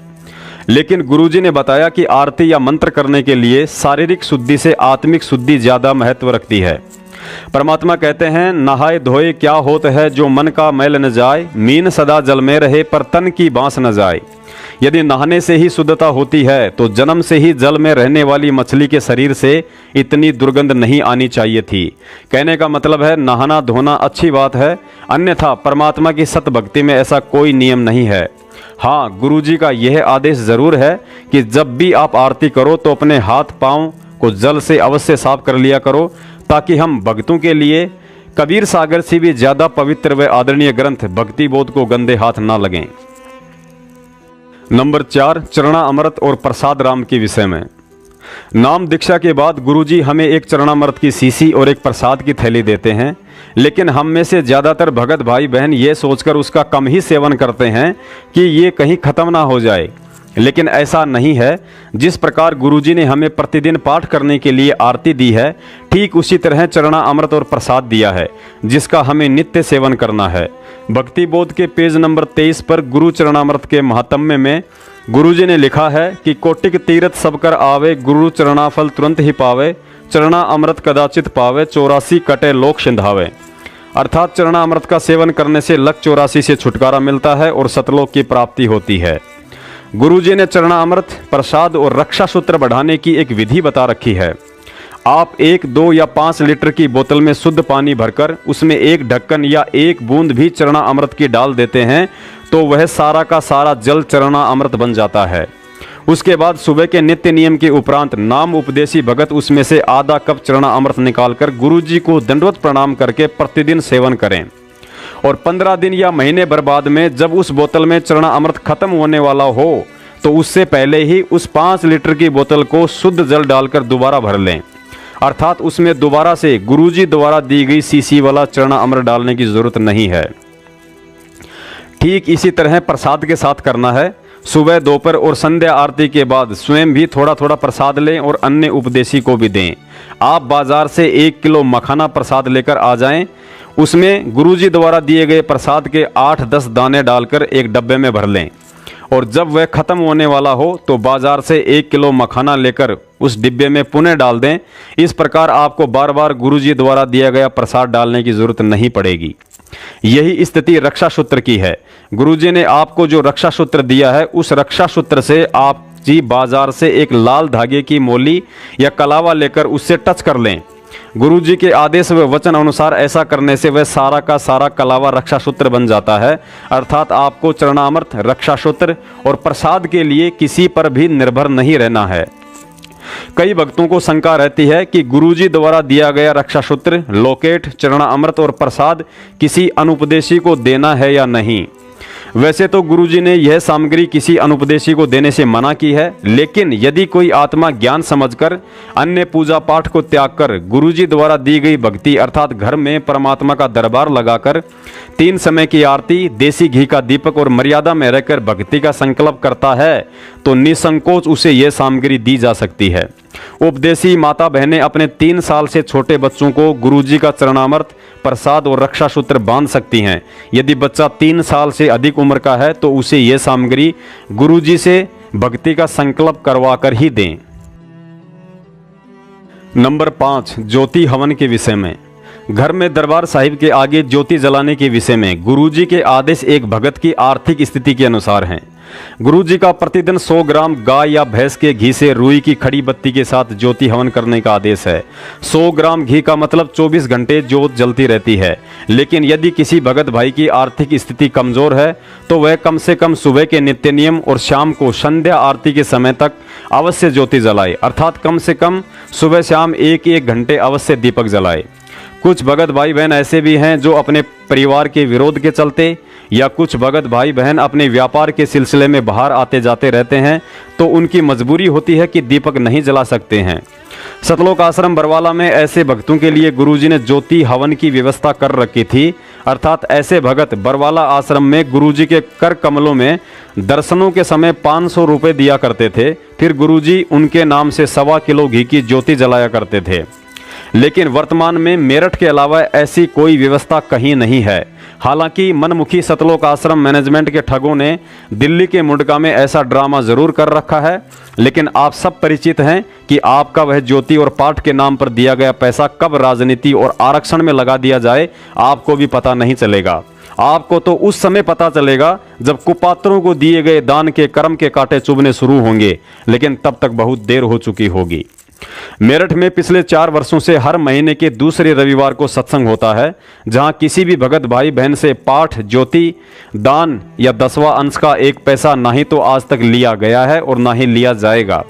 लेकिन गुरुजी ने बताया कि आरती या मंत्र करने के लिए शारीरिक शुद्धि से आत्मिक शुद्धि ज्यादा महत्व रखती है। परमात्मा कहते हैं, नहाए धोए क्या होत है जो मन का मैल न जाए, मीन सदा जल में रहे पर तन की बांस न जाए। यदि नहाने से ही शुद्धता होती है तो जन्म से ही जल में रहने वाली मछली के शरीर से इतनी दुर्गंध नहीं आनी चाहिए थी। कहने का मतलब है नहाना धोना अच्छी बात है, अन्यथा परमात्मा की सत भक्ति में ऐसा कोई नियम नहीं है। हाँ, गुरुजी का यह आदेश जरूर है कि जब भी आप आरती करो तो अपने हाथ पांव को जल से अवश्य साफ कर लिया करो, ताकि हम भक्तों के लिए कबीर सागर से भी ज्यादा पवित्र व आदरणीय ग्रंथ भक्ति बोध को गंदे हाथ ना लगें। नंबर 4, चरणा अमृत और प्रसाद राम के विषय में। नाम दीक्षा के बाद गुरुजी हमें एक चरणामृत की शीशी और एक प्रसाद की थैली देते हैं, लेकिन हम में से ज़्यादातर भगत भाई बहन ये सोचकर उसका कम ही सेवन करते हैं कि ये कहीं ख़त्म ना हो जाए, लेकिन ऐसा नहीं है। जिस प्रकार गुरुजी ने हमें प्रतिदिन पाठ करने के लिए आरती दी है, ठीक उसी तरह चरणा अमृत और प्रसाद दिया है जिसका हमें नित्य सेवन करना है। भक्ति बोध के पेज नंबर 23 पर गुरु चरणामृत के महात्म्य में गुरुजी ने लिखा है कि कोटिक तीर्थ सब कर आवे, गुरु चरणाफल तुरंत ही पावे, चरणा अमृत कदाचित पावे, 84 कटे लोक सिंधावे। अर्थात चरणा अमृत का सेवन करने से लक 84 से छुटकारा मिलता है और सतलोक की प्राप्ति होती है। गुरुजी ने चरणा अमृत, प्रसाद और रक्षा सूत्र बढ़ाने की एक विधि बता रखी है। आप 1, 2 या 5 लीटर की बोतल में शुद्ध पानी भरकर उसमें एक ढक्कन या एक बूंद भी चरणा अमृत की डाल देते हैं तो वह सारा का सारा जल चरणा अमृत बन जाता है। उसके बाद सुबह के नित्य नियम के उपरांत नाम उपदेशी भगत उसमें से आधा कप चरणा अमृत निकालकर गुरुजी को दंडवत प्रणाम करके प्रतिदिन सेवन करें, और 15 दिन या महीने भर बाद में जब उस बोतल में चरणा अमृत खत्म होने वाला हो तो उससे पहले ही उस 5 लीटर की बोतल को शुद्ध जल डालकर दोबारा भर लें, अर्थात उसमें दोबारा से गुरुजी द्वारा दी गई शीशी वाला चरणा अमृत डालने की जरूरत नहीं है। ठीक इसी तरह प्रसाद के साथ करना है। सुबह, दोपहर और संध्या आरती के बाद स्वयं भी थोड़ा थोड़ा प्रसाद लें और अन्य उपदेशी को भी दें। आप बाजार से 1 किलो मखाना प्रसाद लेकर आ जाएं, उसमें गुरुजी द्वारा दिए गए प्रसाद के 8-10 दाने डालकर एक डब्बे में भर लें और जब वह खत्म होने वाला हो तो बाजार से 1 किलो मखाना लेकर उस डिब्बे में पुनः डाल दें। इस प्रकार आपको बार बार गुरुजी द्वारा दिया गया प्रसाद डालने की जरूरत नहीं पड़ेगी। यही स्थिति रक्षा सूत्र की है। गुरुजी ने आपको जो रक्षा सूत्र दिया है, उस रक्षा सूत्र से आप जी बाजार से एक लाल धागे की मोली या कलावा लेकर उससे टच कर लें। गुरुजी के आदेश व वचन अनुसार ऐसा करने से वह सारा का सारा कलावा रक्षा सूत्र बन जाता है। अर्थात आपको चरणामृत, रक्षा सूत्र और प्रसाद के लिए किसी पर भी निर्भर नहीं रहना है। कई भक्तों को शंका रहती है कि गुरुजी द्वारा दिया गया रक्षा सूत्र, लॉकेट, चरणामृत और प्रसाद किसी अनुपदेशी को देना है या नहीं। वैसे तो गुरुजी ने यह सामग्री किसी अनुपदेशी को देने से मना की है, लेकिन यदि कोई आत्मा ज्ञान समझकर अन्य पूजा पाठ को त्याग कर गुरुजी द्वारा दी गई भक्ति अर्थात घर में परमात्मा का दरबार लगाकर 3 समय की आरती, देसी घी का दीपक और मर्यादा में रहकर भक्ति का संकल्प करता है तो निसंकोच उसे यह सामग्री दी जा सकती है। उपदेशी माता बहनें अपने 3 साल से छोटे बच्चों को गुरुजी का चरणामृत, प्रसाद और रक्षा सूत्र बांध सकती हैं। यदि बच्चा 3 साल से अधिक उम्र का है तो उसे यह सामग्री गुरुजी से भक्ति का संकल्प करवाकर ही दें। नंबर 5, ज्योति हवन के विषय में। घर में दरबार साहिब के आगे ज्योति जलाने के विषय में गुरुजी के आदेश एक भगत की आर्थिक स्थिति के अनुसार हैं। गुरुजी का प्रतिदिन 100 ग्राम गाय या भैंस के घी से रुई की खड़ी बत्ती के साथ ज्योति हवन करने का आदेश है। 100 ग्राम घी का मतलब 24 घंटे ज्योत जलती रहती है। लेकिन यदि किसी भगत भाई की आर्थिक स्थिति कमजोर है तो वह कम से कम सुबह के नित्य नियम और शाम को संध्या आरती के समय तक अवश्य ज्योति जलाए। अर्थात कम से कम सुबह शाम 1-1 घंटे अवश्य दीपक जलाए। कुछ भगत भाई बहन ऐसे भी हैं जो अपने परिवार के विरोध के चलते या कुछ भगत भाई बहन अपने व्यापार के सिलसिले में बाहर आते जाते रहते हैं तो उनकी मजबूरी होती है कि दीपक नहीं जला सकते हैं। सतलोक आश्रम बरवाला में ऐसे भक्तों के लिए गुरुजी ने ज्योति हवन की व्यवस्था कर रखी थी। अर्थात ऐसे भगत बरवाला आश्रम में गुरुजी के कर कमलों में दर्शनों के समय 500 रुपये दिया करते थे। फिर गुरुजी उनके नाम से 1.25 किलो घी की ज्योति जलाया करते थे। लेकिन वर्तमान में मेरठ के अलावा ऐसी कोई व्यवस्था कहीं नहीं है। हालांकि मनमुखी सतलोक आश्रम मैनेजमेंट के ठगों ने दिल्ली के मुंडका में ऐसा ड्रामा जरूर कर रखा है, लेकिन आप सब परिचित हैं कि आपका वह ज्योति और पाठ के नाम पर दिया गया पैसा कब राजनीति और आरक्षण में लगा दिया जाए आपको भी पता नहीं चलेगा। आपको तो उस समय पता चलेगा जब कुपात्रों को दिए गए दान के कर्म के कांटे चुभने शुरू होंगे, लेकिन तब तक बहुत देर हो चुकी होगी। मेरठ में पिछले 4 वर्षों से हर महीने के दूसरे रविवार को सत्संग होता है, जहां किसी भी भगत भाई बहन से पाठ, ज्योति, दान या 10वां अंश का 1 पैसा ना ही तो आज तक लिया गया है और ना ही लिया जाएगा,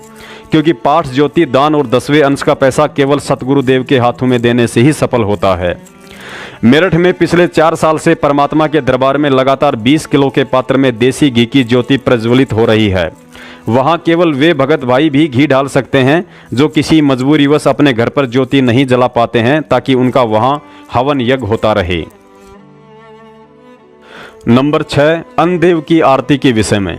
क्योंकि पाठ, ज्योति, दान और 10वें अंश का पैसा केवल सतगुरुदेव के हाथों में देने से ही सफल होता है। मेरठ में पिछले 4 साल से परमात्मा के दरबार में लगातार 20 किलो के पात्र में देसी घी की ज्योति प्रज्वलित हो रही है। वहां केवल वे भगत भाई भी घी डाल सकते हैं जो किसी मजबूरीवश अपने घर पर ज्योति नहीं जला पाते हैं, ताकि उनका वहां हवन यज्ञ होता रहे। नंबर 6, अन्न देव की आरती के विषय में।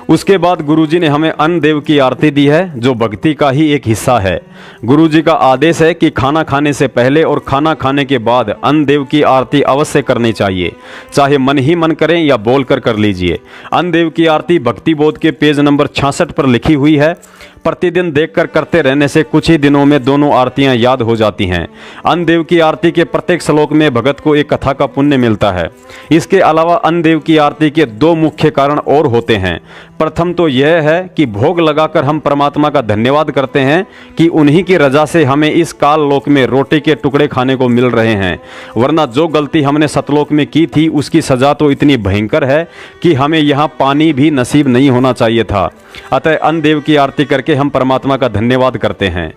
उसके बाद गुरुजी ने हमें अन्न देव की आरती दी है, जो भक्ति का ही एक हिस्सा है। गुरुजी का आदेश है कि खाना खाने से पहले और खाना खाने के बाद अन्न देव की आरती अवश्य करनी चाहिए, चाहे मन ही मन करें या बोलकर कर लीजिए। अन्न देव की आरती भक्ति बोध के पेज नंबर 66 पर लिखी हुई है। प्रतिदिन देखकर करते रहने से कुछ ही दिनों में दोनों आरतियां याद हो जाती हैं। अन्न देव की आरती के प्रत्येक श्लोक में भगत को एक कथा का पुण्य मिलता है। इसके अलावा अन्न देव की आरती के 2 मुख्य कारण और होते हैं। प्रथम तो यह है कि भोग लगाकर हम परमात्मा का धन्यवाद करते हैं कि उन्हीं की रजा से हमें इस काल लोक में रोटी के टुकड़े खाने को मिल रहे हैं, वरना जो गलती हमने सतलोक में की थी उसकी सजा तो इतनी भयंकर है कि हमें यहाँ पानी भी नसीब नहीं होना चाहिए था। अतः अन्न देव की आरती करके हम परमात्मा का धन्यवाद करते हैं।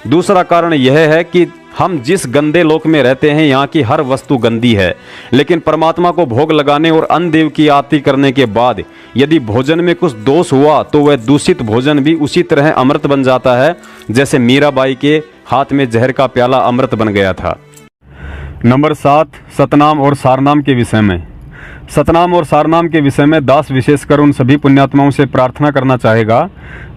दूसरा कारण यह है कि हम जिस गंदे लोक में रहते हैं यहाँ की हर वस्तु गंदी है, लेकिन परमात्मा को भोग लगाने और अन्न देव की आरती करने के बाद यदि भोजन में कुछ दोष हुआ तो वह दूषित भोजन भी उसी तरह अमृत बन जाता है जैसे मीराबाई के हाथ में जहर का प्याला अमृत बन गया था। नंबर 7, सतनाम और सारनाम के विषय में। सतनाम और सारनाम के विषय में दास विशेषकर उन सभी पुण्यात्माओं से प्रार्थना करना चाहेगा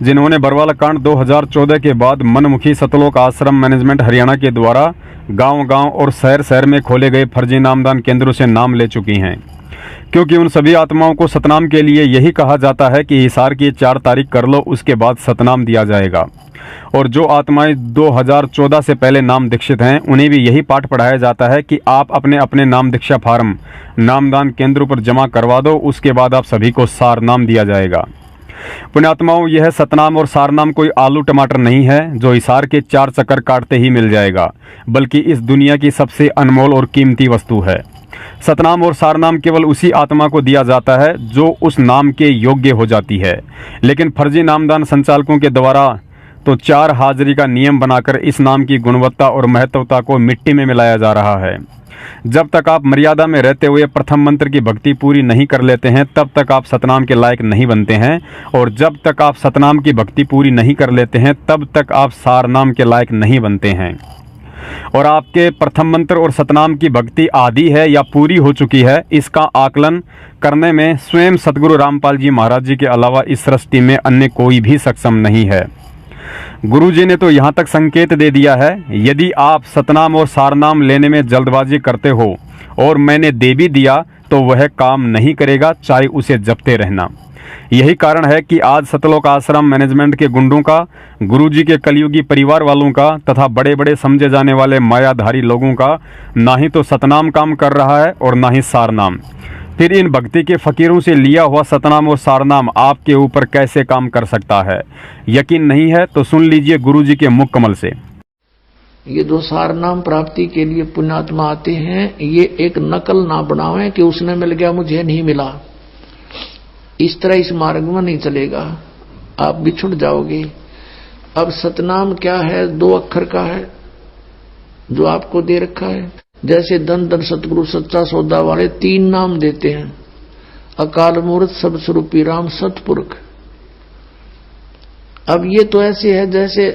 जिन्होंने बरवाला कांड 2014 के बाद मनमुखी सतलोक आश्रम मैनेजमेंट हरियाणा के द्वारा गांव-गांव और शहर-शहर में खोले गए फर्जी नामदान केंद्रों से नाम ले चुकी हैं। क्योंकि उन सभी आत्माओं को सतनाम के लिए यही कहा जाता है कि हिसार की 4 तारीख कर लो, उसके बाद सतनाम दिया जाएगा। और जो आत्माएं 2014 से पहले नाम दीक्षित हैं, उन्हें भी यही पाठ पढ़ाया जाता है कि आप अपने अपने नाम दीक्षा फार्म नामदान केंद्रों पर जमा करवा दो, उसके बाद आप सभी को सार नाम दिया जाएगा। पुण्यात्माओं, यह सतनाम और सारनाम कोई आलू टमाटर नहीं है जो हिसार के 4 चक्कर काटते ही मिल जाएगा, बल्कि इस दुनिया की सबसे अनमोल और कीमती वस्तु है। सतनाम और सारनाम केवल उसी आत्मा को दिया जाता है जो उस नाम के योग्य हो जाती है, लेकिन फर्जी नामदान संचालकों के द्वारा तो 4 हाजिरी का नियम बनाकर इस नाम की गुणवत्ता और महत्वता को मिट्टी में मिलाया जा रहा है। जब तक आप मर्यादा में रहते हुए प्रथम मंत्र की भक्ति पूरी नहीं कर लेते हैं, तब तक आप सतनाम के लायक नहीं बनते हैं, और जब तक आप सतनाम की भक्ति पूरी नहीं कर लेते हैं, तब तक आप सारनाम के लायक नहीं बनते हैं। और आपके प्रथम मंत्र और सतनाम की भक्ति आदि है या पूरी हो चुकी है, इसका आकलन करने में स्वयं सतगुरु रामपाल जी महाराज जी के अलावा इस सृष्टि में अन्य कोई भी सक्षम नहीं है। गुरु जी ने तो यहाँ तक संकेत दे दिया है, यदि आप सतनाम और सारनाम लेने में जल्दबाजी करते हो और मैंने दे भी दिया तो वह काम नहीं करेगा, चाहे उसे जपते रहना। यही कारण है कि आज सतलोक आश्रम मैनेजमेंट के गुंडों का, गुरुजी के कलयुगी परिवार वालों का तथा बड़े बड़े समझे जाने वाले मायाधारी लोगों का ना ही तो सतनाम काम कर रहा है और ना ही सारनाम। फिर इन भक्ति के फकीरों से लिया हुआ सतनाम और सारनाम आपके ऊपर कैसे काम कर सकता है? यकीन नहीं है तो सुन लीजिए गुरुजी के मुख कमल से। ये जो सारनाम प्राप्ति के लिए पुण्यात्मा आते हैं, ये एक नकल ना बनावे कि उसने मिल गया मुझे नहीं मिला। इस तरह इस मार्ग में नहीं चलेगा, आप बिछुड़ जाओगे। अब सतनाम क्या है? 2 अक्षर का है जो आपको दे रखा है। जैसे धन धन सतगुरु सच्चा सौदा वाले 3 नाम देते हैं, अकाल मूर्त, सब स्वरूपी राम, सतपुरुष। अब ये तो ऐसे है जैसे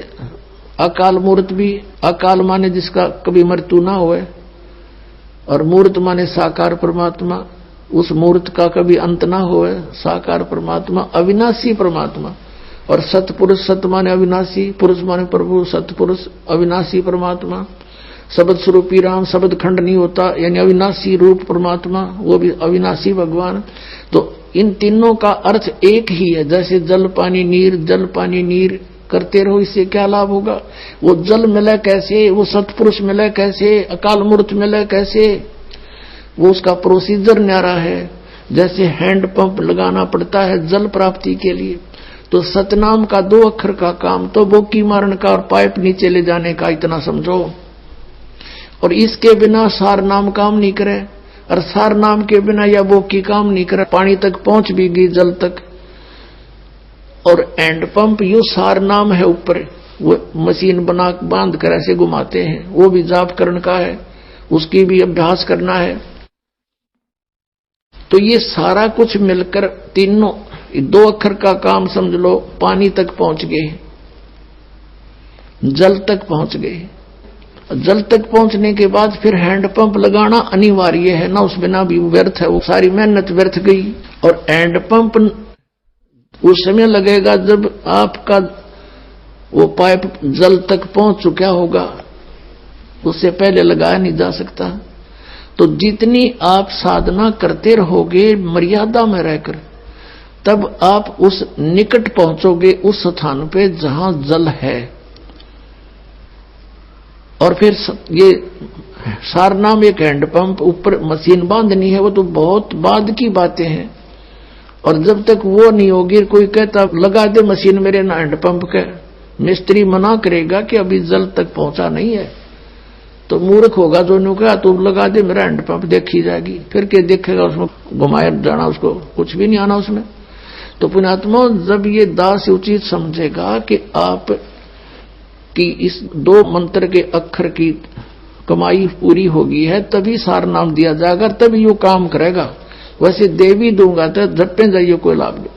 अकाल मूर्त भी, अकाल माने जिसका कभी मृत्यु ना होए, और मूर्त माने साकार परमात्मा, उस मूर्त का कभी अंत ना होए, साकार परमात्मा, अविनाशी परमात्मा। और सतपुरुष, सत माने अविनाशी, पुरुष माने प्रभु, सतपुरुष अविनाशी परमात्मा, शब्द स्वरूपी राम, शब्द खंड नहीं होता, यानी अविनाशी रूप परमात्मा, वो भी अविनाशी भगवान। तो इन तीनों का अर्थ एक ही है। जैसे जल पानी नीर, जल पानी नीर करते रहो, इससे क्या लाभ होगा? वो जल मिले कैसे, वो सतपुरुष मिले कैसे, अकाल मूर्त मिले कैसे? वो उसका प्रोसीजर न्यारा है। जैसे हैंड पंप लगाना पड़ता है जल प्राप्ति के लिए, तो सतनाम का 2 अक्षर का काम तो बोकी मारने का और पाइप नीचे ले जाने का, इतना समझो। और इसके बिना सार नाम काम नहीं करे, और सार नाम के बिना या बोकी काम नहीं करे। पानी तक पहुंच भी गई, जल तक। और एंड पंप यो सार नाम है ऊपर, वो मशीन बना बांध कर ऐसे घुमाते हैं, वो भी जाप करने का है, उसकी भी अभ्यास करना है। तो ये सारा कुछ मिलकर तीनों 2 अक्षर का काम समझ लो। पानी तक पहुंच गए, जल तक पहुंच गए। जल तक पहुंचने के बाद फिर हैंड पंप लगाना अनिवार्य है ना, उस बिना भी व्यर्थ है, वो सारी मेहनत व्यर्थ गई। और हैंड पंप उस समय लगेगा जब आपका वो पाइप जल तक पहुंच चुका होगा, उससे पहले लगाया नहीं जा सकता। तो जितनी आप साधना करते रहोगे मर्यादा में रहकर, तब आप उस निकट पहुंचोगे, उस स्थान पे जहां जल है। और फिर ये सारनाम एक हैंडपंप, ऊपर मशीन बांधनी है, वो तो बहुत बाद की बातें हैं। और जब तक वो नहीं होगी, कोई कहता लगा दे मशीन मेरे ना हैंडपंप के, मिस्त्री मना करेगा कि अभी जल तक पहुंचा नहीं है, तो मूर्ख होगा जो नु कहा तो लगा दे मेरा हैंडपंप, देखी जाएगी। फिर क्या देखेगा, उसमें घुमाया जाना, उसको कुछ भी नहीं आना उसमें। तो पुण्यात्मा, जब ये दास उचित समझेगा कि आप कि इस 2 मंत्र के अक्षर की कमाई पूरी होगी है, तभी सार नाम दिया जाएगा, तभी यो काम करेगा। वैसे दे भी दूंगा तो झप्पे जाइए, कोई लाभ नहीं।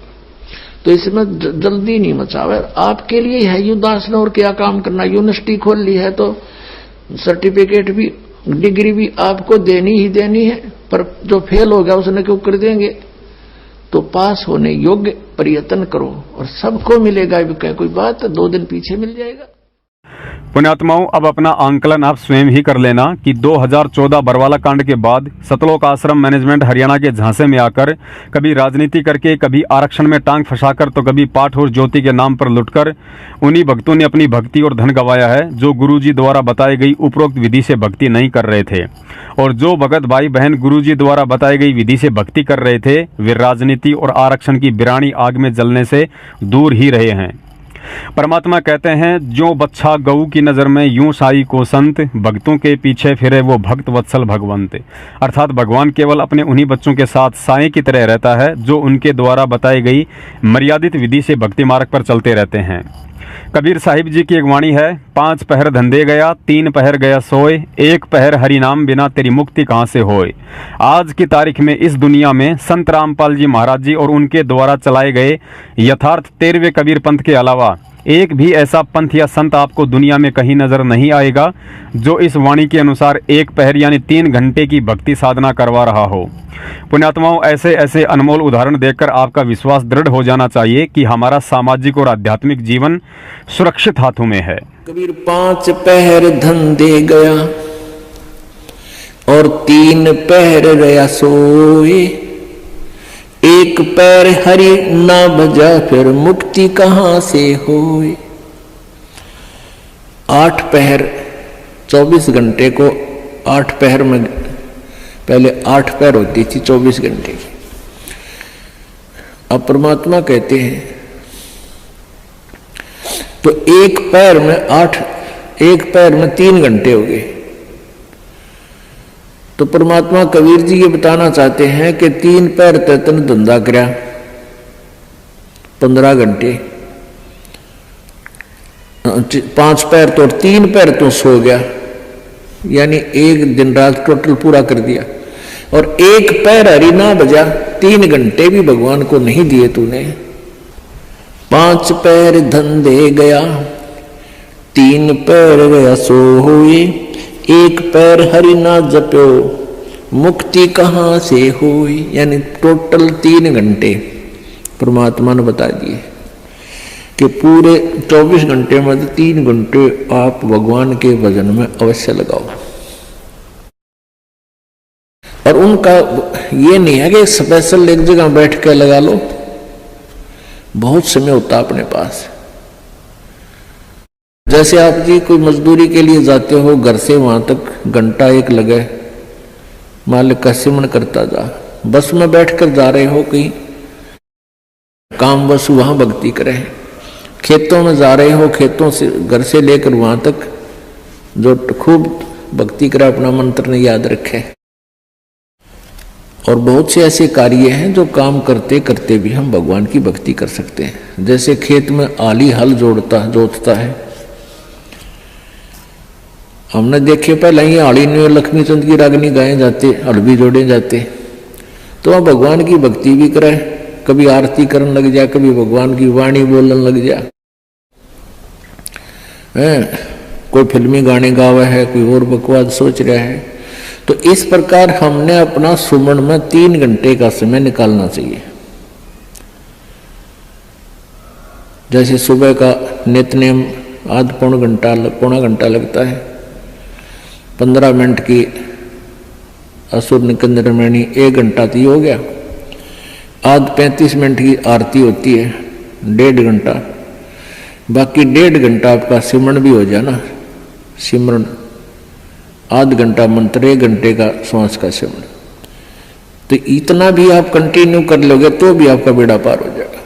तो इसमें जल्दी नहीं मचावे। आपके लिए है यू दास ने और क्या काम करना। यूनिवर्सिटी खोल ली है तो सर्टिफिकेट भी, डिग्री भी आपको देनी ही देनी है, पर जो फेल हो गया उसने क्यों कर देंगे? तो पास होने योग्य प्रयत्न करो और सबको मिलेगा। भी क्या कोई बात, 2 दिन पीछे मिल जाएगा। पुण्यात्माओं, अब अपना आंकलन आप स्वयं ही कर लेना कि 2014 बरवाला कांड के बाद सतलोक आश्रम मैनेजमेंट हरियाणा के झांसे में आकर कभी राजनीति करके, कभी आरक्षण में टांग फंसाकर, तो कभी पाठ और ज्योति के नाम पर लुटकर उन्हीं भक्तों ने अपनी भक्ति और धन गंवाया है जो गुरुजी द्वारा बताई गई उपरोक्त विधि से भक्ति नहीं कर रहे थे। और जो भगत भाई बहन गुरुजी द्वारा बताई गई विधि से भक्ति कर रहे थे वे राजनीति और आरक्षण की बिरानी आग में जलने से दूर ही रहे हैं। परमात्मा कहते हैं, जो बच्चा गऊ की नज़र में यूं साई को संत, भक्तों के पीछे फिरे वो भक्त वत्सल भगवंत। अर्थात भगवान केवल अपने उन्हीं बच्चों के साथ साई की तरह रहता है जो उनके द्वारा बताई गई मर्यादित विधि से भक्ति मार्ग पर चलते रहते हैं। कबीर साहिब जी की एक वाणी है, 5 पहर धंधे गया, 3 पहर गया सोए, 1 पहर हरि नाम बिना तेरी मुक्ति कहाँ से होए। आज की तारीख में इस दुनिया में संत रामपाल जी महाराज जी और उनके द्वारा चलाए गए यथार्थ 13वें कबीर पंथ के अलावा एक भी ऐसा पंथ या संत आपको दुनिया में कहीं नजर नहीं आएगा जो इस वाणी के अनुसार 1 पहर यानी 3 घंटे की भक्ति साधना करवा रहा हो। पुण्यात्माओं, ऐसे ऐसे अनमोल उदाहरण देखकर आपका विश्वास दृढ़ हो जाना चाहिए कि हमारा सामाजिक और आध्यात्मिक जीवन सुरक्षित हाथों में है। कबीर 5 पहर धंधे गया और 3 पहर रया सोए, 1 पैर हरि ना भजा फिर मुक्ति कहाँ से होए। 8 पहर 24 घंटे को 8 पहर में, पहले 8 पहर होती थी 24 घंटे की। अब परमात्मा कहते हैं तो 1 पैर में 1 पैर में 3 घंटे हो गए। तो परमात्मा कबीर जी ये बताना चाहते हैं कि 3 पैर तन धंधा करया 15 घंटे, 5 पैर तो 3 पैर तो सो गया, यानी 1 दिन रात टोटल पूरा कर दिया। और 1 पैर हरि ना बजा, 3 घंटे भी भगवान को नहीं दिए तूने। 5 पैर धंधे गया, 3 पैर गया सो हुए, 1 पैर हरि ना जप्यो मुक्ति कहाँ से हुई। यानी टोटल 3 घंटे परमात्मा ने बता दिए कि पूरे 24 घंटे में 3 घंटे आप भगवान के भजन में अवश्य लगाओ। और उनका ये नहीं है कि स्पेशल एक जगह बैठ के लगा लो, बहुत समय होता अपने पास। जैसे आप जी कोई मजदूरी के लिए जाते हो, घर से वहां तक घंटा 1 लगे, मालिक का सिमरण करता जा। बस में बैठकर जा रहे हो कहीं काम, बस वहां भक्ति करें। खेतों में जा रहे हो, खेतों से घर से लेकर वहां तक जो खूब भक्ति करे, अपना मंत्र ने याद रखे। और बहुत से ऐसे कार्य हैं जो काम करते करते भी हम भगवान की भक्ति कर सकते हैं। जैसे खेत में आली हल जोतता है, हमने देखे पहले ही आली में लक्ष्मी चंद की रागनी गाए जाते, हल भी जोड़े जाते। तो वह भगवान की भक्ति भी करे, कभी आरती करने लग जाए, कभी भगवान की वाणी बोलने लग जाए। कोई फिल्मी गाने गावा है, कोई और बकवास सोच रहा है। तो इस प्रकार हमने अपना सुमन में 3 घंटे का समय निकालना चाहिए। जैसे सुबह का नित्यनेम पौना घंटा लगता है, 15 मिनट की असुर निकंदन रामायणी 1 घंटा तो हो गया। आज 35 मिनट की आरती होती है, 1.5 घंटा, बाकी 1.5 घंटा आपका सिमरन भी हो जाना। सिमरन आध घंटा मंत्र, 1 घंटे का श्वास का सिमरन। तो इतना भी आप कंटिन्यू कर लोगे तो भी आपका बेड़ा पार हो जाएगा।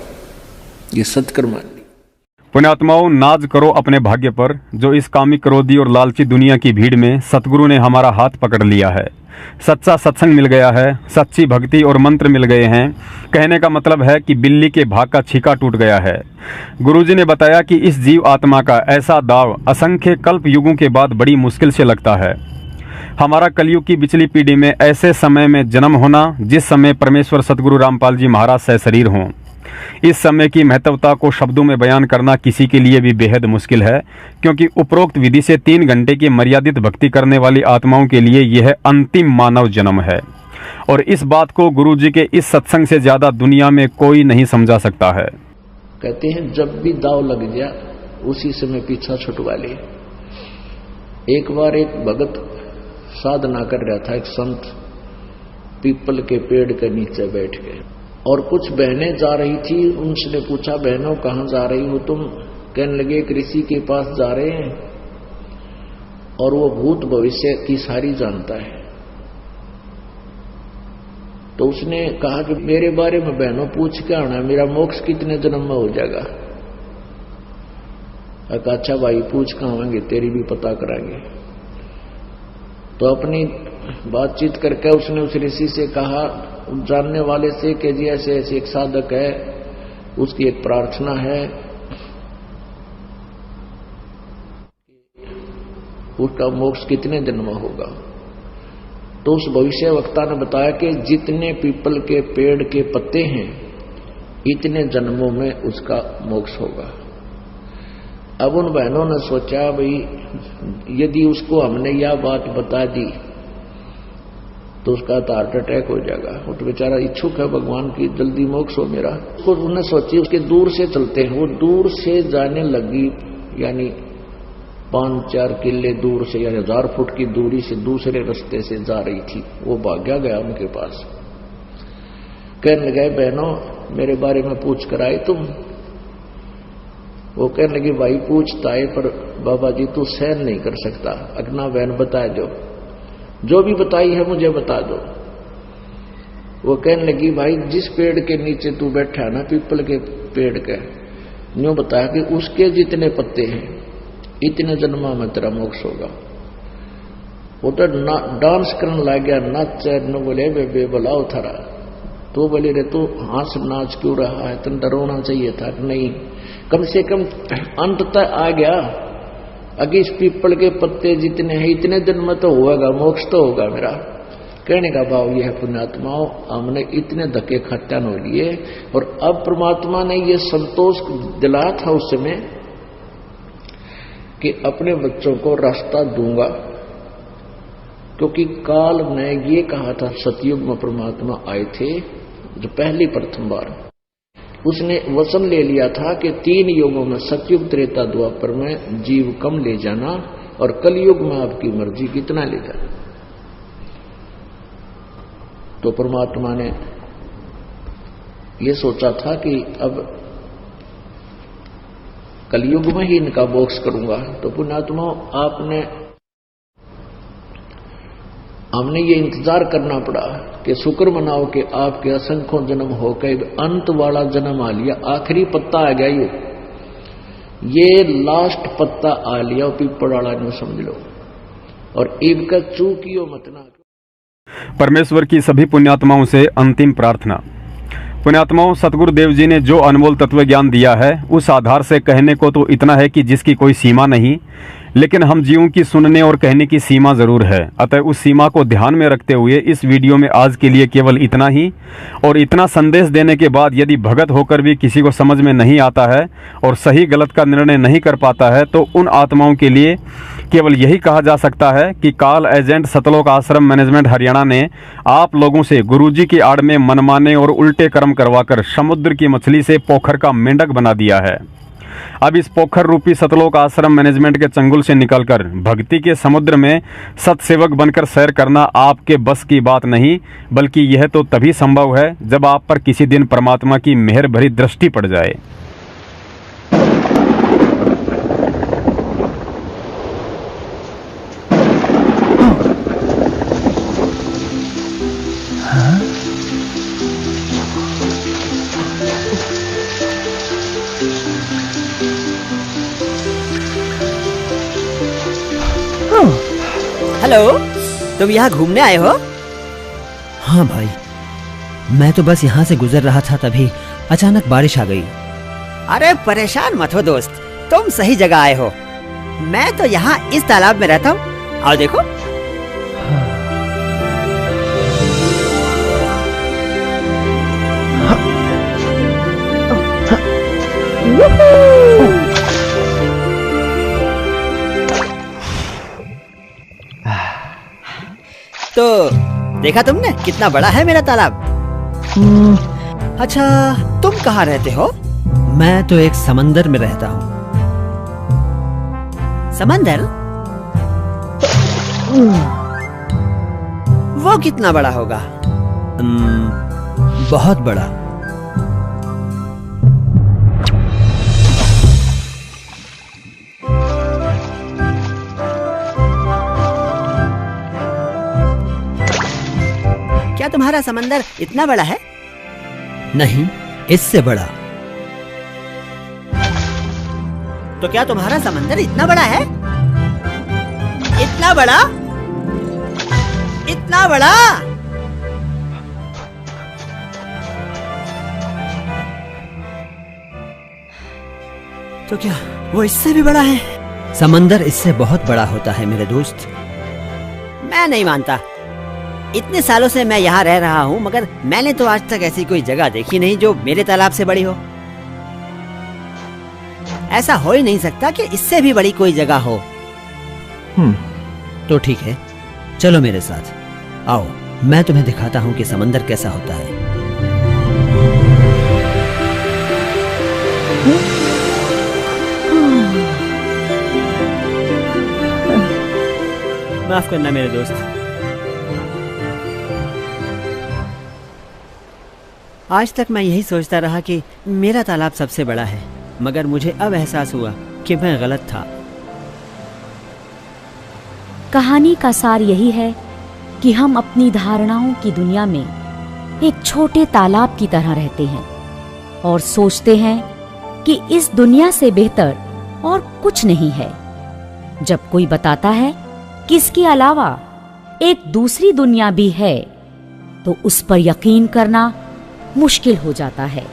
ये सत्कर्म मान ली। पुण्यात्माओं, नाज करो अपने भाग्य पर जो इस कामी क्रोधी और लालची दुनिया की भीड़ में सतगुरु ने हमारा हाथ पकड़ लिया है। सच्चा सत्संग मिल गया है, सच्ची भक्ति और मंत्र मिल गए हैं। कहने का मतलब है कि बिल्ली के भाग का छीका टूट गया है। गुरुजी ने बताया कि इस जीव आत्मा का ऐसा दाव असंख्य कल्प युगों के बाद बड़ी मुश्किल से लगता है। हमारा कलयुग की पिछली पीढ़ी में ऐसे समय में जन्म होना जिस समय परमेश्वर सतगुरु रामपाल जी महाराज सशरीर हों। इस समय की महत्वता को शब्दों में बयान करना किसी के लिए भी बेहद मुश्किल है, क्योंकि उपरोक्त विधि से 3 घंटे की मर्यादित भक्ति करने वाली आत्माओं के लिए यह अंतिम मानव जन्म है। और इस बात को गुरुजी के इस सत्संग से ज्यादा दुनिया में कोई नहीं समझा सकता है। कहते हैं जब भी दाव लग जाए उसी समय पीछा छुटवा ले। एक बार एक भगत साधना कर रहा था, एक संत पीपल के पेड़ के नीचे बैठ के, और कुछ बहनें जा रही थी। उनसे पूछा, बहनों कहाँ जा रही हो तुम? कहने लगे एक ऋषि के पास जा रहे हैं और वो भूत भविष्य की सारी जानता है। तो उसने कहा कि मेरे बारे में बहनों पूछ के आना, मेरा मोक्ष कितने जन्म में हो जाएगा? अच्छा भाई पूछ के आवेंगे, तेरी भी पता कराएंगे। तो अपनी बातचीत करके उसने उस ऋषि से कहा, जानने वाले से, कि जी ऐसे ऐसे एक साधक है, उसकी एक प्रार्थना है, उसका मोक्ष कितने जन्म में होगा? तो उस भविष्य वक्ता ने बताया कि जितने पीपल के पेड़ के पत्ते हैं इतने जन्मों में उसका मोक्ष होगा। अब उन बहनों ने सोचा, भाई यदि उसको हमने यह बात बता दी तो उसका तो हार्ट अटैक हो जाएगा, वो तो बेचारा इच्छुक है भगवान की जल्दी मोक्ष हो मेरा। तो उन्होंने सोची उसके दूर से चलते हैं। वो दूर से जाने लगी, यानी 5-4 किले दूर से, यानी 1000 फुट की दूरी से दूसरे रास्ते से जा रही थी। वो भाग्या गया उनके पास, कहने लगे, बहनों मेरे बारे में पूछ कर आए तुम? वो कहने लगी, भाई पूछता है पर बाबा जी तू सहन नहीं कर सकता, अगना बहन बता दो, जो भी बताई है मुझे बता दो। वो कहने लगी, भाई जिस पेड़ के नीचे तू बैठा है ना, पीपल के पेड़ के, यूं बताया कि उसके जितने पत्ते हैं इतने जन्मा में तेरा मोक्ष होगा। वो तो डांस करने लग गया, नाचे न बोले बे बुलाओ थारा। तो बोले, रे तू हंस नाच क्यों रहा है, तुम डरोना चाहिए था कि नहीं, कम से कम अंत तक आ गया। अगर इस पीपल के पत्ते जितने हैं इतने दिन में तो होगा, मोक्ष तो होगा मेरा। कहने का भाव यह है, पुण्यात्माओं हमने इतने धक्के खट्टन हो लिए और अब परमात्मा ने यह संतोष दिलाया था उस समय कि अपने बच्चों को रास्ता दूंगा, क्योंकि काल ने ये कहा था, सतयुग में परमात्मा आए थे जो पहली प्रथम बार, उसने वचन ले लिया था कि 3 युगों में, सतयुग त्रेता द्वापर में जीव कम ले जाना और कलयुग में आपकी मर्जी कितना ले जाना। तो परमात्मा ने ये सोचा था कि अब कलयुग में ही इनका मोक्ष करूंगा। तो पुण्यात्मा हमने ये इंतजार करना पड़ा कि शुक्र मनाओ कि आपके असंख्यों जन्म होकर अंत वाला जन्म आ लिया, आखिरी पत्ता आ गया, ये लास्ट पत्ता आ लिया, पीपल वाला नहीं समझ लो, और इनका चूकियो मत ना। परमेश्वर की सभी पुण्यात्माओं से अंतिम प्रार्थना। पुण्यात्माओं, सतगुरुदेव जी ने जो अनमोल तत्व ज्ञान दिया है उस आधार से कहने को तो इतना है कि जिसकी कोई सीमा नहीं, लेकिन हम जीवों की सुनने और कहने की सीमा जरूर है। अतः उस सीमा को ध्यान में रखते हुए इस वीडियो में आज के लिए केवल इतना ही। और इतना संदेश देने के बाद यदि भगत होकर भी किसी को समझ में नहीं आता है और सही गलत का निर्णय नहीं कर पाता है, तो उन आत्माओं के लिए केवल यही कहा जा सकता है कि काल एजेंट सतलोक आश्रम मैनेजमेंट हरियाणा ने आप लोगों से गुरुजी की आड़ में मनमाने और उल्टे कर्म करवाकर समुद्र की मछली से पोखर का मेंढक बना दिया है। अब इस पोखर रूपी सतलोक आश्रम मैनेजमेंट के चंगुल से निकलकर भक्ति के समुद्र में सत्सेवक बनकर सैर करना आपके बस की बात नहीं, बल्कि यह तो तभी संभव है जब आप पर किसी दिन परमात्मा की मेहर भरी दृष्टि पड़ जाए। हेलो, तुम यहाँ घूमने आए हो? हाँ भाई, मैं तो बस यहाँ से गुजर रहा था, तभी अचानक बारिश आ गई। अरे परेशान मत हो दोस्त, तुम सही जगह आए हो। मैं तो यहाँ इस तालाब में रहता हूँ, आओ देखो। तो देखा तुमने कितना बड़ा है मेरा तालाब? अच्छा, तुम कहाँ रहते हो? मैं तो एक समंदर में रहता हूँ। समंदर? वो कितना बड़ा होगा? बहुत बड़ा। क्या तुम्हारा समंदर इतना बड़ा है? नहीं, इससे बड़ा। तो क्या तुम्हारा समंदर इतना बड़ा है? इतना बड़ा? इतना बड़ा? तो क्या वो इससे भी बड़ा है? समंदर इससे बहुत बड़ा होता है मेरे दोस्त। मैं नहीं मानता। इतने सालों से मैं यहाँ रह रहा हूँ, मगर मैंने तो आज तक ऐसी कोई जगह देखी नहीं जो मेरे तालाब से बड़ी हो। ऐसा हो ही नहीं सकता कि इससे भी बड़ी कोई जगह हो। तो ठीक है, चलो मेरे साथ। आओ, मैं तुम्हें दिखाता हूँ कि समंदर कैसा होता है। माफ करना मेरे दोस्त। आज तक मैं यही सोचता रहा कि मेरा तालाब सबसे बड़ा है, मगर मुझे अब एहसास हुआ कि मैं गलत था। कहानी का सार यही है कि हम अपनी धारणाओं की दुनिया में एक छोटे तालाब की तरह रहते हैं और सोचते हैं कि इस दुनिया से बेहतर और कुछ नहीं है। जब कोई बताता है कि इसके अलावा एक दूसरी दुनिया भी है, तो उस पर यकीन करना मुश्किल हो जाता है।